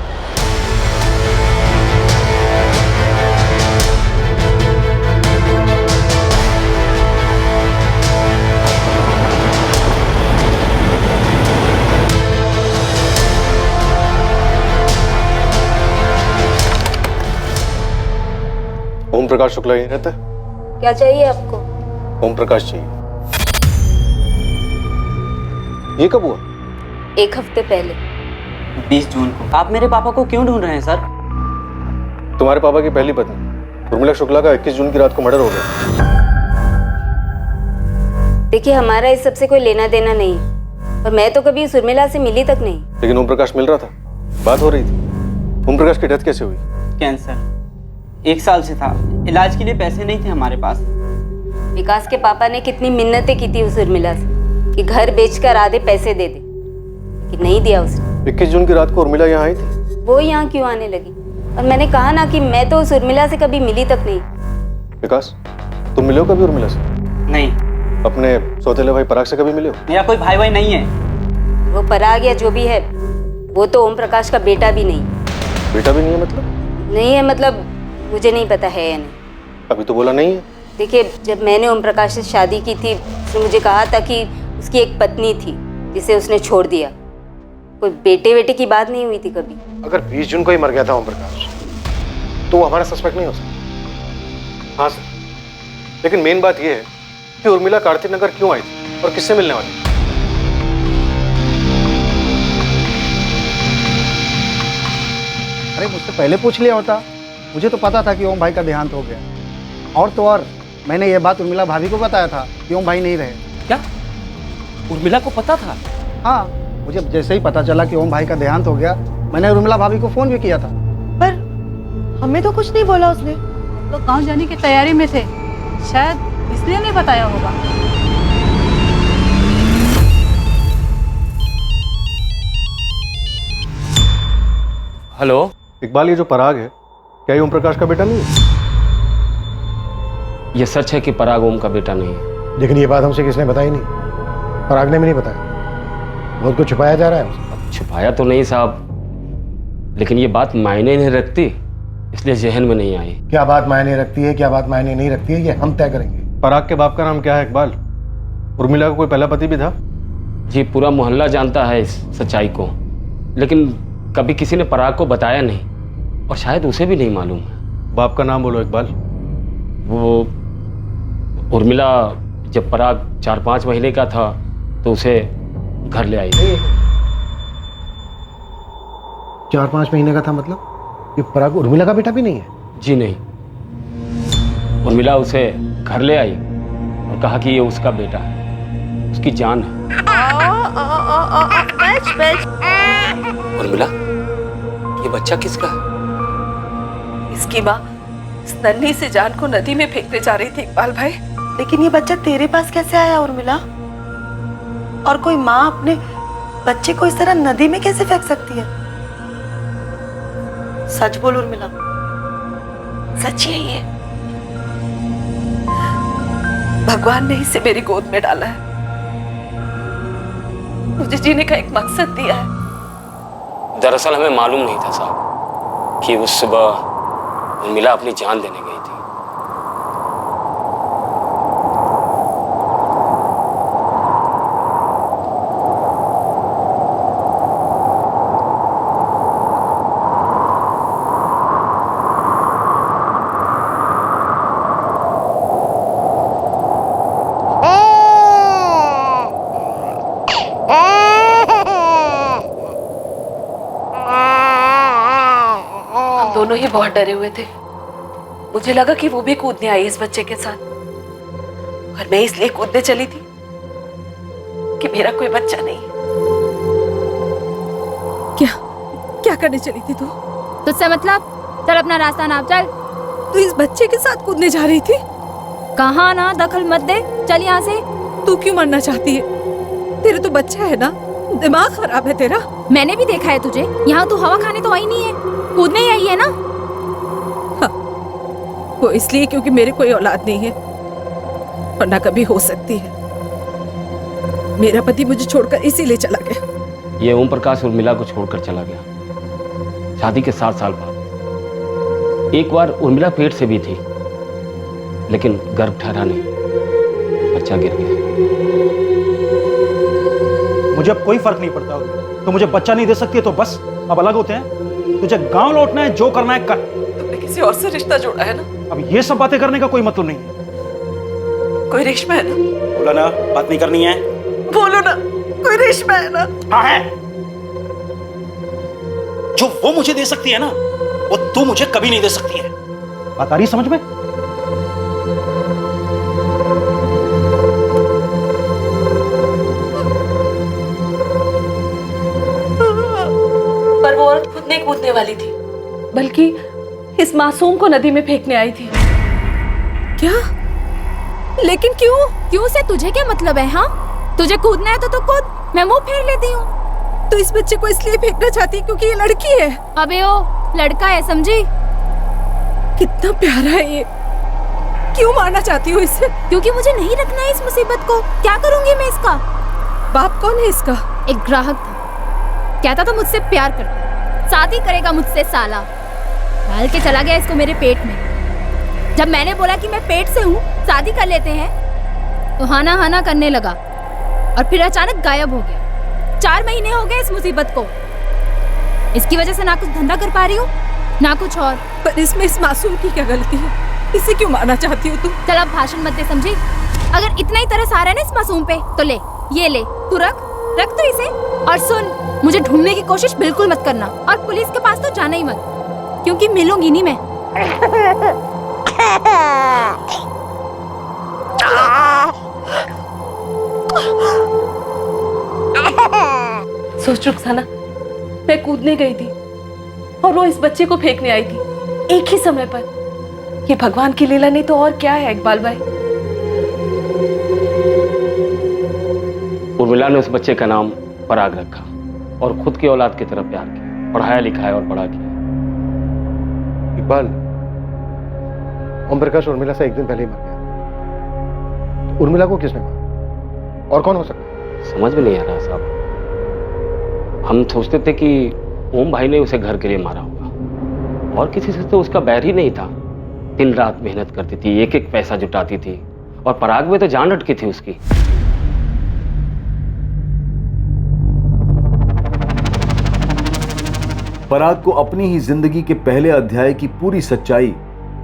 ओम प्रकाश शुक्ला यहीं रहता है? क्या चाहिए आपको? ओम प्रकाश चाहिए। ये कब हुआ? 1 हफ्ते पहले। 20 जून को। आप मेरे पापा को क्यों ढूंढ रहे हैं सर? तुम्हारे पापा की पहली पत्नी उर्मिला शुक्ला का 21 जून की रात को मर्डर हो गया। देखिए, हमारा इस सबसे कोई लेना देना नहीं, और मैं तो कभी उस उर्मिला से मिली तक नहीं। लेकिन ओम प्रकाश मिल रहा था, बात हो रही थी। ओम प्रकाश की डेथ कैसे हुई? कैंसर 1 साल से था, इलाज के लिए पैसे नहीं थे हमारे पास। विकास के पापा ने कितनी मिन्नतें की थी उस उर्मिला से कि घर बेचकर आधे पैसे दे दे, लेकिन नहीं दिया उसने। 21 जून की रात को उर्मिला यहाँ आई थी? वो यहाँ क्यों आने लगी? और मैंने कहा ना कि मैं तो उस उर्मिला से कभी मिली तक नहीं। विकास, तुम मिले हो कभी उर्मिला से? नहीं। अपने सौतेले भाई पराग से कभी मिले हो? मेरा कोई भाई नहीं है। वो पराग या जो भी है, वो तो ओम प्रकाश का बेटा भी नहीं। बेटा भी नहीं है मतलब? नहीं है मतलब मुझे नहीं पता है या नहीं। अभी तो बोला नहीं है। देखिए, जब मैंने ओम प्रकाश से शादी की थी, उसने मुझे कहा था कि उसकी एक पत्नी थी जिसे उसने छोड़ दिया। कोई बेटे बेटे की बात नहीं हुई थी कभी। अगर 20 जून को ही मर गया था ओम प्रकाश, तो वो हमारा सस्पेक्ट नहीं हो सकता। हाँ सर, लेकिन मेन बात यह है कि उर्मिला कार्तिक नगर क्यों आई थी और किससे मिलने वाली? अरे मुझसे पहले पूछ लिया होता, मुझे तो पता था कि ओम भाई का देहांत हो गया। और तो और मैंने ये बात उर्मिला भाभी को बताया था कि ओम भाई नहीं रहे। क्या उर्मिला को पता था? हाँ, मुझे जैसे ही पता चला कि ओम भाई का देहांत हो गया, मैंने उर्मिला भाभी को फोन भी किया था। पर हमें तो कुछ नहीं बोला उसने। तो गांव जाने की तैयारी में थे, शायद इसलिए नहीं बताया होगा। हेलो इकबाल, ये जो पराग है, क्या ये ओम प्रकाश का बेटा नहीं है? ये सच है कि पराग ओम का बेटा नहीं है, लेकिन ये बात हमसे किसने बताई नहीं, पराग ने भी नहीं बताया। बहुत कुछ छुपाया जा रहा है हमसे। छुपाया तो नहीं साहब, लेकिन ये बात मायने नहीं रखती, इसलिए जहन में नहीं आई। क्या बात मायने रखती है, क्या बात मायने नहीं रखती है, ये हम तय करेंगे। पराग के बाप का नाम क्या है इकबाल? उर्मिला का कोई पहला पति भी था? जी पूरा मोहल्ला जानता है इस सच्चाई को, लेकिन कभी किसी ने पराग को बताया नहीं और शायद उसे भी नहीं मालूम है। बाप का नाम बोलो इकबाल। वो उर्मिला जब पराग 4-5 महीने का था तो उसे घर ले आई। 4-5 महीने का था मतलब? ये पराग उर्मिला का बेटा भी नहीं है? जी नहीं, उर्मिला उसे घर ले आई और कहा कि ये उसका बेटा है, उसकी जान है। उर्मिला, ये बच्चा किसका है? इसकी माँ इस नन्ही से जान को नदी में फेंकने जा रही थी इकबाल भाई। लेकिन ये बच्चा तेरे पास कैसे आया उर्मिला? और कोई माँ अपने बच्चे को इस तरह नदी में कैसे फेंक सकती है? सच बोल उर्मिला, सच ही है ये। भगवान ने इसे मेरी गोद में डाला है, मुझे जीने का एक मकसद दिया है। दरअसल हमें मालूम नहीं था साहब कि उस सुबह उर्मिला अपनी जान देने गई थी। दोनों ही बहुत डरे हुए थे। मुझे लगा कि वो भी कूदने आई इस बच्चे के साथ, और मैं इसलिए कूदने चली थी कि मेरा कोई बच्चा नहीं। क्या करने चली थी तू? तुझसे मतलब? चल अपना रास्ता नाप, चल। तू इस बच्चे के साथ कूदने जा रही थी? कहाँ ना, दखल मत दे, चल यहाँ से। तू क्यों मरना चाहती है? तेरे तो बच्चा है ना, दिमाग खराब है तेरा। मैंने भी देखा है तुझे, यहाँ तू हवा खाने तो आई नहीं है, कूदने ही आई है ना। हाँ, वो इसलिए क्योंकि मेरे कोई औलाद नहीं है, और ना कभी हो सकती है। मेरा पति मुझे छोड़कर इसीलिए चला गया। ये ओम प्रकाश उर्मिला को छोड़कर चला गया शादी के 7 साल बाद। एक बार उर्मिला पेट से भी थी, लेकिन गर्भ ठहरा नहीं, बच्चा गिर गया। मुझे अब कोई फर्क नहीं पड़ता। तो मुझे बच्चा नहीं दे सकती है तो बस अब अलग होते हैं। तुझे गांव लौटना है, जो करना है कर। तुमने किसी और से रिश्ता जोड़ा है ना? अब ये सब बातें करने का कोई मतलब नहीं है। कोई रेशमा है ना? बोला ना, बात नहीं करनी है। बोलो ना, कोई रेशमा है ना? हाँ है। जो वो मुझे दे सकती है ना, वो तू मुझे कभी नहीं दे सकती है। बात आ रही समझ में? पर वो औरत खुद नहीं कूदने वाली थी, बल्कि इस मासूम को नदी में फेंकने आई थी। क्या? लेकिन क्यों? क्यों से तुझे क्या मतलब है? हाँ, तुझे कूदना है तो कूद, मैं मुंह फेर लेती हूँ। तो इस बच्चे को इसलिए फेंकना चाहती है क्योंकि ये लड़की है? अबे ओ, लड़का है, समझी? कितना प्यारा है ये, क्यों मारना चाहती हो इसे? क्योंकि मुझे नहीं रखना है इस मुसीबत को। क्या करूंगी मैं इसका? बाप कौन है इसका? एक ग्राहक था, कहता था मुझसे प्यार करता, शादी करेगा मुझसे साला। डाल के चला गया इसको मेरे पेट में। जब मैंने बोला कि मैं पेट से हूँ, शादी कर लेते हैं, तो हाना हाना करने लगा और फिर अचानक गायब हो गया। 4 महीने हो गए इस मुसीबत को। इसकी वजह से ना कुछ धंधा कर पा रही हूँ, ना कुछ और। पर इसमें इस मासूम की क्या गलती है? इसे क्यों मारना चाहती हो तुम? चल अब भाषण मत दे, समझी? अगर इतना ही तरस आ रहा है ना इस मासूम पे, तो ले, ये ले, तू रख तो इसे। और सुन, मुझे ढूंढने की कोशिश बिल्कुल मत करना, और पुलिस के पास तो जाना ही मत, क्योंकि मिलूंगी नहीं मैं। सोच रुखसाना, मैं कूदने गई थी और वो इस बच्चे को फेंकने आई थी एक ही समय पर। ये भगवान की लीला नहीं तो और क्या है इकबाल भाई? उर्मिला ने उस बच्चे का नाम पराग रखा और खुद की औलाद की तरफ प्यार किया, पढ़ाया लिखाया और बड़ा किया। इकबाल, ओम प्रकाश उर्मिला से एक दिन पहले ही मर गया। उर्मिला को किसने मारा और कौन हो सकता है? समझ में नहीं आ रहा साहब। हम सोचते थे कि ओम भाई ने उसे घर के लिए मारा होगा, और किसी से तो उसका बैर ही नहीं था। दिन रात मेहनत करती थी, एक एक पैसा जुटाती थी, और पराग में तो जान अटकी थी उसकी। पराग को अपनी ही जिंदगी के पहले अध्याय की पूरी सच्चाई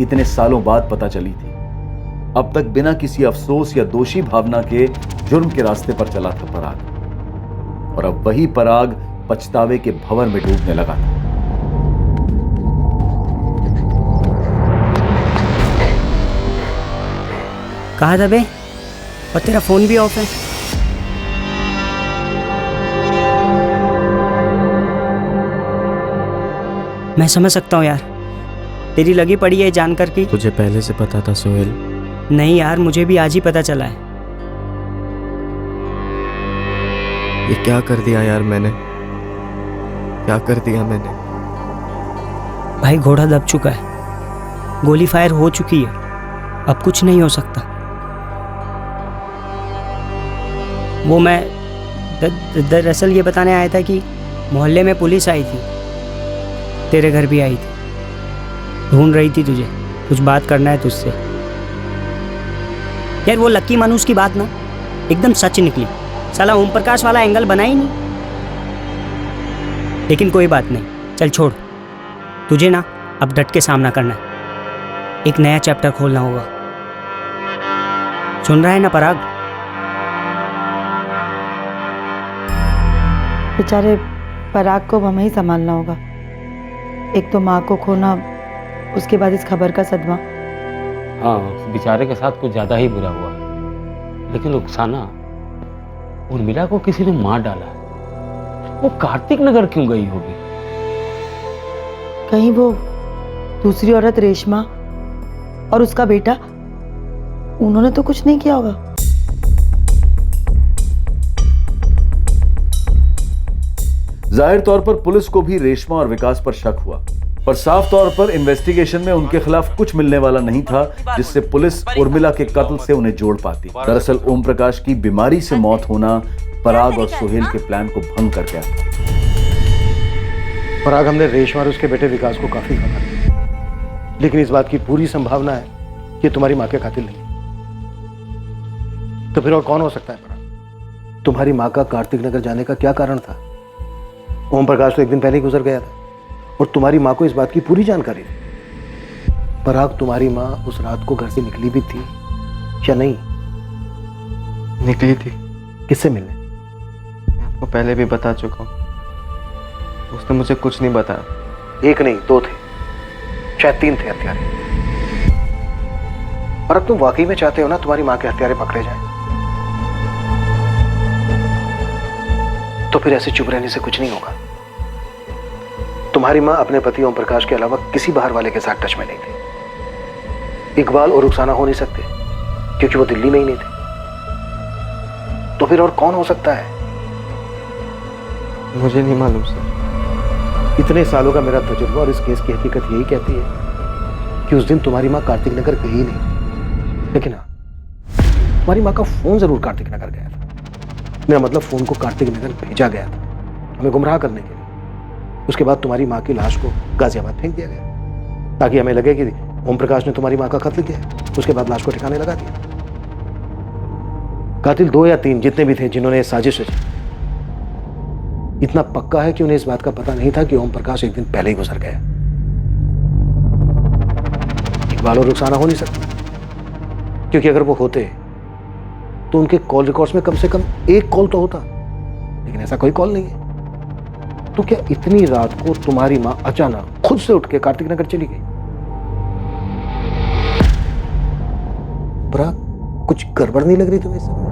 इतने सालों बाद पता चली थी। अब तक बिना किसी अफसोस या दोषी भावना के जुर्म के रास्ते पर चला था पराग, और अब वही पराग पछतावे के भंवर में डूबने लगा था। कहा था बे? और तेरा फोन भी ऑफ है। मैं समझ सकता हूँ यार, तेरी लगी पड़ी है जानकर कि। तुझे पहले से पता था सोहेल? नहीं यार, मुझे भी आज ही पता चला है। ये क्या कर दिया यार मैंने, क्या कर दिया मैंने? भाई घोड़ा दब चुका है, गोली फायर हो चुकी है, अब कुछ नहीं हो सकता। वो मैं दरअसल ये बताने आया था कि मोहल्ले में पुलिस आई थी, तेरे घर भी आई थी, ढूंढ रही थी तुझे, कुछ बात करना है तुझसे। यार वो लक्की मानुस की बात ना एकदम सच निकली, साला ओम प्रकाश वाला एंगल बना ही नहीं। लेकिन कोई बात नहीं, चल छोड़, तुझे ना अब डट के सामना करना है, एक नया चैप्टर खोलना होगा। सुन रहा है ना पराग? बेचारे पराग को हमें ही संभालना होगा। एक तो माँ को खोना, उसके बाद इस खबर का सदमा। हाँ, उस बेचारे के साथ कुछ ज्यादा ही बुरा हुआ, लेकिन रुखसाना, उर्मिला को किसी ने मार डाला। वो कार्तिक नगर क्यों गई होगी? कहीं वो दूसरी औरत रेशमा और उसका बेटा, उन्होंने तो कुछ नहीं किया होगा। जाहिर तौर पर पुलिस को भी रेशमा और विकास पर शक हुआ, पर साफ तौर पर इन्वेस्टिगेशन में उनके खिलाफ कुछ मिलने वाला नहीं था जिससे पुलिस उर्मिला के कत्ल से उन्हें जोड़ पाती। दरअसल ओम प्रकाश की बीमारी से मौत होना पराग और सोहेल के प्लान को भंग कर गया। पराग, हमने रेशमा और उसके बेटे विकास को काफी खबर दी, लेकिन इस बात की पूरी संभावना है कि तुम्हारी माँ के कातिल नहीं। तो फिर और कौन हो सकता है पराग? तुम्हारी माँ का कार्तिक नगर जाने का क्या कारण था? ओम प्रकाश तो एक दिन पहले ही गुजर गया था और तुम्हारी माँ को इस बात की पूरी जानकारी थी। पराग, तुम्हारी माँ उस रात को घर से निकली भी थी या नहीं? निकली थी। किससे मिलने? मैं आपको पहले भी बता चुका हूँ, उसने मुझे कुछ नहीं बताया। एक नहीं, दो थे, शायद तीन थे हत्यारे। और अब तुम वाकई में चाहते हो ना तुम्हारी माँ के हत्यारे पकड़े जाएं? तो फिर ऐसे चुप रहने से कुछ नहीं होगा। तुम्हारी माँ अपने पति ओम प्रकाश के अलावा किसी बाहर वाले के साथ टच में नहीं थी। इकबाल और रुखसाना हो नहीं सकते क्योंकि वो दिल्ली में ही नहीं थे। तो फिर और कौन हो सकता है? मुझे नहीं मालूम सर। इतने सालों का मेरा तजुर्बा और इस केस की हकीकत यही कहती है कि उस दिन तुम्हारी माँ कार्तिक नगर गई नहीं, लेकिन हाँ, तुम्हारी माँ का फोन जरूर कार्तिक नगर गया था। मेरा मतलब फोन को कार्तिक नगर भेजा गया था हमें गुमराह करने के लिए। उसके बाद तुम्हारी माँ की लाश को गाजियाबाद फेंक दिया गया ताकि हमें लगे कि ओम प्रकाश ने तुम्हारी माँ का कत्ल किया। उसके बाद लाश को ठिकाने लगा दिया। कातिल 2 या 3 जितने भी थे जिन्होंने साजिश रची, इतना पक्का है कि उन्हें इस बात का पता नहीं था कि ओम प्रकाश एक दिन पहले ही गुजर गया। इकबाल और रुखसाना हो नहीं सकते, क्योंकि अगर वो होते तो उनके कॉल रिकॉर्ड्स में कम से कम एक कॉल तो होता, लेकिन ऐसा कोई कॉल नहीं है। तो क्या इतनी रात को तुम्हारी मां अचानक खुद से उठ के कार्तिक नगर चली गई? पराग, कुछ गड़बड़ नहीं लग रही तुम्हें इस समय?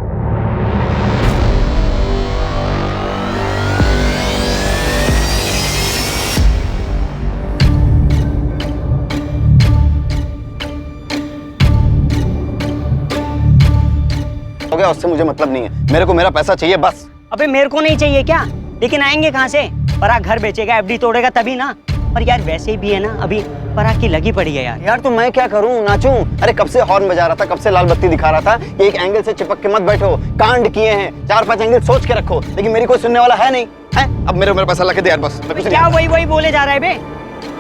हो गया, उससे मुझे मतलब नहीं है। मेरे को मेरा पैसा चाहिए बस। अबे मेरे को नहीं चाहिए क्या? लेकिन आएंगे कहाँ से? पराग घर बेचेगा, एफडी तोड़ेगा तभी ना। पर यार वैसे भी है ना, अभी पराग की लगी पड़ी है यार। यार तो मैं क्या करूं, नाचूं? अरे कब से हॉर्न बजा रहा था, कब से लाल बत्ती दिखा रहा था कि एक एंगल से चिपक के मत बैठो, कांड किए हैं, 4-5 एंगल सोच के रखो, लेकिन मेरी कोई सुनने वाला है नहीं है। अब मेरे पैसा ला के दे यार बस। क्या वही बोले जा रहा है बे?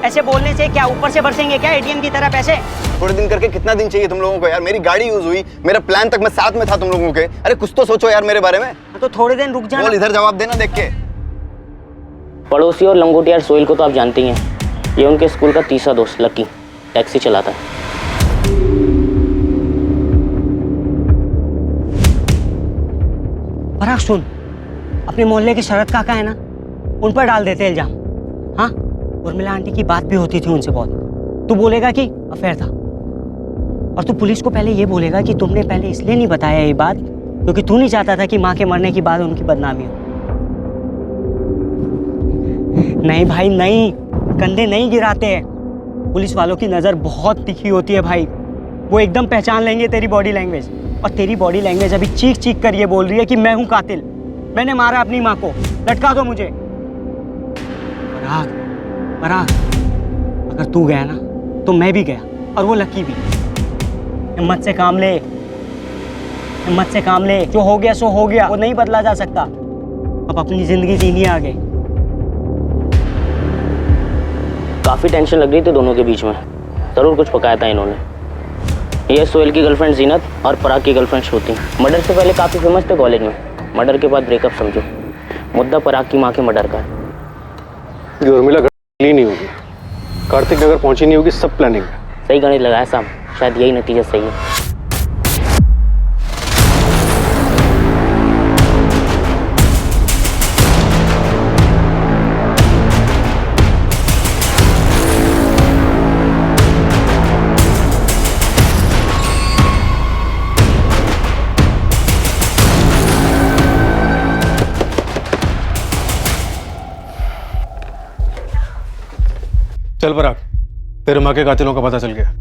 ऐसे बोलने से क्या ऊपर से बरसेंगे क्या एटीएम की तरह पैसे? थोड़े दिन करके कितना दिन चाहिए तुम लोगों को यार? मेरी गाड़ी यूज हुई, मेरा प्लान तक मैं साथ में था तुम लोगों के। अरे कुछ तो सोचो यार मेरे बारे में। तो थोड़े दिन रुक जाना। बोल, इधर जवाब देना देख के। पड़ोसी और लंगोटियार सोहेल को तो आप जानते ही हैं। ये उनके स्कूल का तीसरा दोस्त लकी टैक्सी चलाता है। पराग सुन, अपने मोहल्ले के शरद काका है ना, उन पर डाल देते इल्जाम। हाँ, उर्मिला आंटी की बात भी होती थी उनसे बहुत। तू बोलेगा कि अफेयर था, और तू पुलिस को पहले ये बोलेगा कि तुमने पहले इसलिए नहीं बताया ये बात क्योंकि तू नहीं चाहता था कि माँ के मरने के बाद उनकी बदनामी हो। नहीं भाई नहीं, कंधे नहीं गिराते हैं। पुलिस वालों की नज़र बहुत तीखी होती है भाई, वो एकदम पहचान लेंगे तेरी बॉडी लैंग्वेज। और तेरी बॉडी लैंग्वेज अभी चीख चीख कर ये बोल रही है कि मैं हूँ कातिल, मैंने मारा अपनी माँ को, लटका दो मुझे। पराग, अगर तू गया ना तो मैं भी गया, और वो लकी भी। हिम्मत से काम ले, हिम्मत से काम ले। जो हो गया सो हो गया, वो नहीं बदला जा सकता। अब अपनी जिंदगी जीनी है आगे। काफ़ी टेंशन लग रही थी दोनों के बीच में, ज़रूर कुछ पकाया था इन्होंने। ये सोहेल की गर्लफ्रेंड जीनत और पराग की गर्लफ्रेंड श्रुति मर्डर से पहले काफ़ी फेमस थे कॉलेज में। मर्डर के बाद ब्रेकअप समझो। मुद्दा पराग की माँ के मर्डर का है। ये उर्मिला गली नहीं होगी, कार्तिक नगर पहुंची नहीं होगी, सब प्लानिंग है। सही गणित लगाया साहब, शायद यही नतीजा सही है। चल पराग, तेरे माँ के कातिलों का पता चल गया।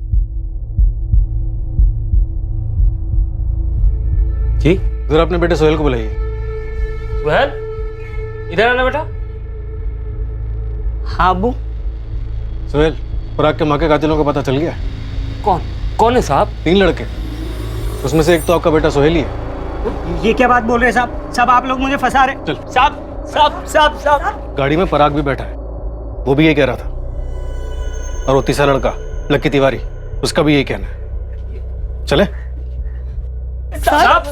जी? जरा अपने बेटे सोहेल को बुलाइए। सोहेल, इधर आना बेटा। हाँ अब्बू। सोहेल, पराग के माँ के कातिलों का पता चल गया। कौन है साहब? 3 लड़के, उसमें से एक तो आपका बेटा सोहेल ही है। ये क्या बात बोल रहे हैं साहब? सब आप लोग मुझे फंसा रहे। चल। साहब। गाड़ी में पराग भी बैठा है, वो भी यही कह रहा था। और वो तीसरा लड़का लक्की तिवारी, उसका भी यही कहना है। चले? सर।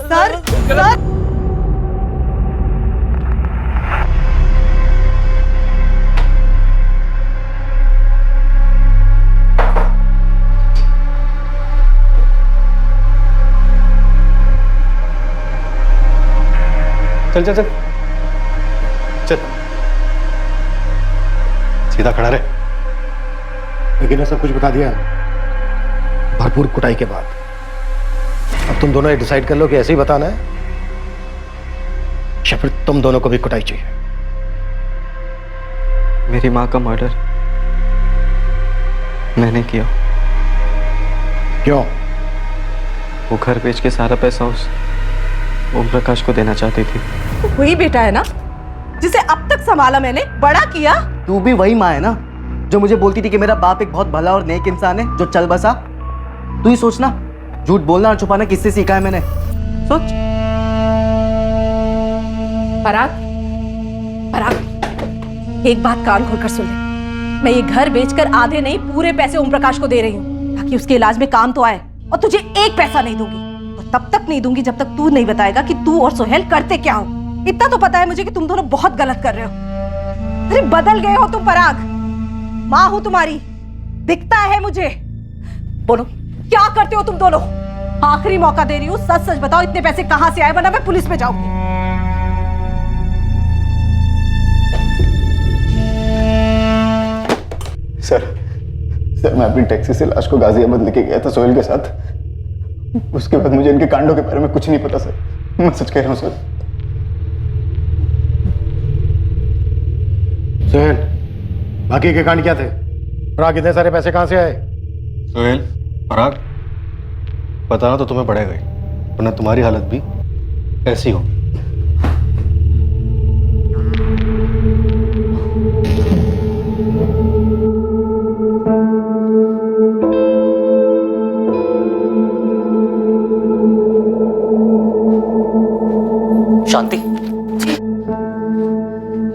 चल चल चल चल, सीधा खड़ा रहे। लेकिन सब कुछ बता दिया भरपूर कुटाई के बाद। अब तुम दोनों ये डिसाइड कर लो कि ऐसे ही बताना है या फिर तुम दोनों को भी कुटाई चाहिए। मेरी माँ का मर्डर मैंने किया। क्यों? वो घर बेच के सारा पैसा उस ओम प्रकाश को देना चाहती थी। वही बेटा है ना जिसे अब तक संभाला मैंने, बड़ा किया। तू भी वही माँ है ना जो मुझे बोलती थी कि मेरा बाप एक बहुत भला और नेक इंसान है जो चल बसा। तू ही सोचना, झूठ बोलना और छुपाना किससे सीखा है मैंने? सोच। पराग, एक बात कान खोलकर सुन ले। मैं ये घर बेचकर आधे नहीं पूरे पैसे ओम प्रकाश को दे रही हूँ ताकि उसके इलाज में काम तो आए, और तुझे एक पैसा नहीं दूंगी। और तब तक नहीं दूंगी जब तक तू नहीं बताएगा कि तू और सोहेल करते क्या हो। इतना तो पता है मुझे कि तुम दोनों बहुत गलत कर रहे हो। अरे बदल गए हो तुम पराग। माँ हूं तुम्हारी, दिखता है मुझे। बोलो क्या करते हो तुम दोनों? आखिरी मौका दे रही हूँ, सच सच बताओ इतने पैसे कहां से आए, वरना मैं पुलिस में जाऊंगी। सर मैं अपनी टैक्सी से लाश को गाजियाबाद लेके गया था सोहेल के साथ। उसके बाद मुझे इनके कांडों के बारे में कुछ नहीं पता सर, मैं सच कह रहा हूँ सर। सोहेल, बाकी के कांड क्या थे? पराग इतने सारे पैसे कहां से आए? सोहेल, पराग, बताना तो तुम्हें पड़ेगा ही, वरना तुम्हारी हालत भी ऐसी हो।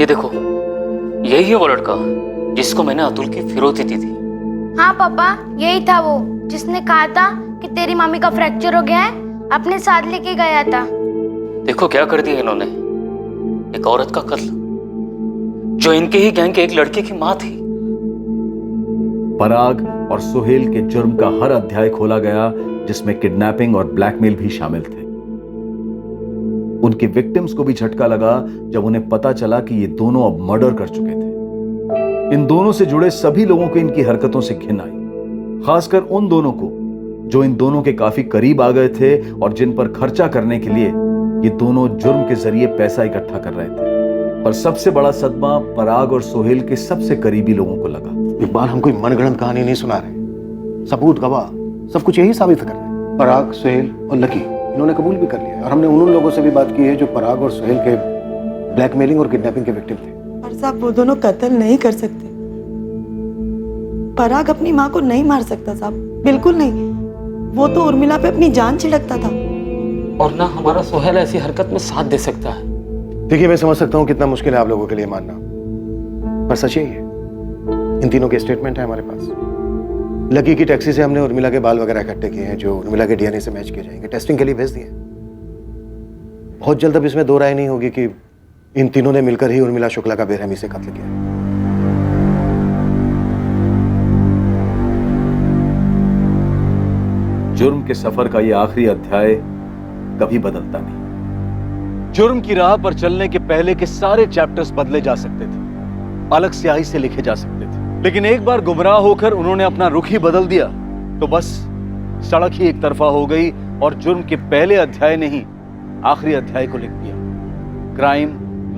देखो, यही है वो लड़का जिसको मैंने अतुल की फिरौती दी थी। हाँ पापा, यही था वो जिसने कहा था कि तेरी मम्मी का फ्रैक्चर हो गया है, अपने साथ लेके गया था। देखो क्या कर दिया इन्होंने, एक औरत का कत्ल जो इनके ही गैंग के एक लड़के की माँ थी। पराग और सुहेल के जुर्म का हर अध्याय खोला गया, जिसमें किडनैपिंग और ब्लैकमेल भी शामिल थे। उनके विक्टिम्स को भी झटका लगा जब उन्हें पता चला कि ये दोनों अब मर्डर कर चुके थे। इन दोनों से जुड़े सभी लोगों को इनकी हरकतों से घिन आई, खासकर उन दोनों को जो इन दोनों के काफी करीब आ गए थे और जिन पर खर्चा करने के लिए ये दोनों जुर्म के जरिए पैसा इकट्ठा कर रहे थे। पर सबसे बड़ा सदमा पराग और सुहेल के सबसे करीबी लोगों को लगा। इकबाल, हम कोई मनगढ़ंत कहानी नहीं सुना रहे, सबूत गवाह सब कुछ यही साबित कर रहे हैं। पराग, सुहेल और लकी इन्होंने कबूल भी कर लिया, और हमने उन लोगों से भी बात की है जो पराग और सुहेल के ब्लैकमेलिंग और किडनैपिंग के विक्टिम थे। पर साहब, वो दोनों कत्ल नहीं कर सकते। पराग अपनी माँ को नहीं मार सकता साहब, बिल्कुल नहीं। वो तो उर्मिला पे अपनी जान छिड़कता था। और ना हमारा सुहेल ऐसी हरकत में साथ दे सकता है। देखिए, मैं समझ सकता हूँ कितना मुश्किल है आप लोगों के लिए मानना, पर सच यही है। इन तीनों के स्टेटमेंट है हमारे पास। लकी की टैक्सी से हमने उर्मिला के बाल वगैरह इकट्ठे किए हैं जो उर्मिला के डीएनए से मैच किए जाएंगे, टेस्टिंग के लिए भेज दिए। बहुत जल्द अब इसमें दो राय नहीं होगी कि इन तीनों ने मिलकर ही उर्मिला शुक्ला का बेरहमी से कत्ल किया। जुर्म के सफर का ये आखिरी अध्याय कभी बदलता नहीं। जुर्म की राह पर चलने के पहले के सारे चैप्टर्स बदले जा सकते थे, अलग स्याही से लिखे जा सकते थे, लेकिन एक बार गुमराह होकर उन्होंने अपना रुख ही बदल दिया तो बस सड़क ही एक तरफा हो गई और जुर्म के पहले अध्याय ने ही आखिरी अध्याय को लिख दिया। Crime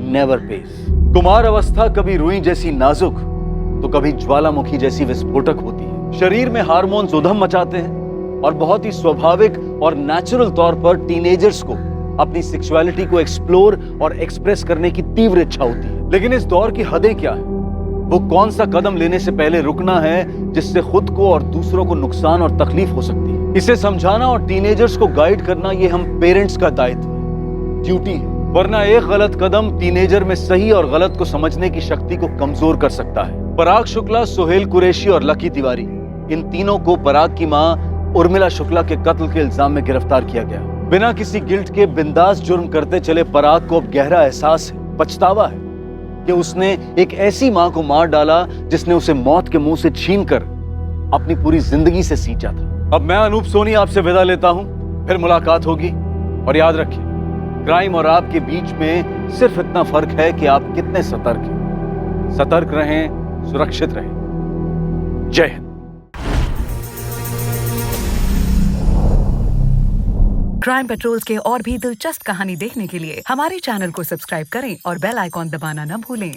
never pace. कुमार अवस्था कभी रुई जैसी नाजुक तो कभी ज्वालामुखी जैसी विस्फोटक होती है। शरीर में हार्मोन्स उधम मचाते हैं और बहुत ही स्वाभाविक और नेचुरल तौर पर टीनेजर्स को अपनी सेक्सुअलिटी को एक्सप्लोर और एक्सप्रेस करने की तीव्र इच्छा होती है। लेकिन इस दौर की हदें क्या है? वो कौन सा कदम लेने से पहले रुकना है जिससे खुद को और दूसरों को नुकसान और तकलीफ हो सकती है? इसे समझाना और टीनेजर्स को गाइड करना ये हम पेरेंट्स का दायित्व है, ड्यूटी है। वरना एक गलत कदम टीनेजर में सही और गलत को समझने की शक्ति को कमजोर कर सकता है। पराग शुक्ला, सुहेल कुरैशी और लकी तिवारी, इन तीनों को पराग की मां उर्मिला शुक्ला के कत्ल के इल्जाम में गिरफ्तार किया गया। बिना किसी गिल्ट के बिंदास जुर्म करते चले पराग को अब गहरा एहसास है, पछतावा है कि उसने एक ऐसी मां को मार डाला जिसने उसे मौत के मुंह से छीनकर अपनी पूरी जिंदगी से सींचा था। अब मैं अनूप सोनी आपसे विदा लेता हूं, फिर मुलाकात होगी। और याद रखिए, क्राइम और आपके बीच में सिर्फ इतना फर्क है कि आप कितने सतर्क हैं। सतर्क रहें, सुरक्षित रहें। जय हिंद। क्राइम पेट्रोल्स के और भी दिलचस्प कहानी देखने के लिए हमारे चैनल को सब्सक्राइब करें और बेल आइकॉन दबाना न भूलें।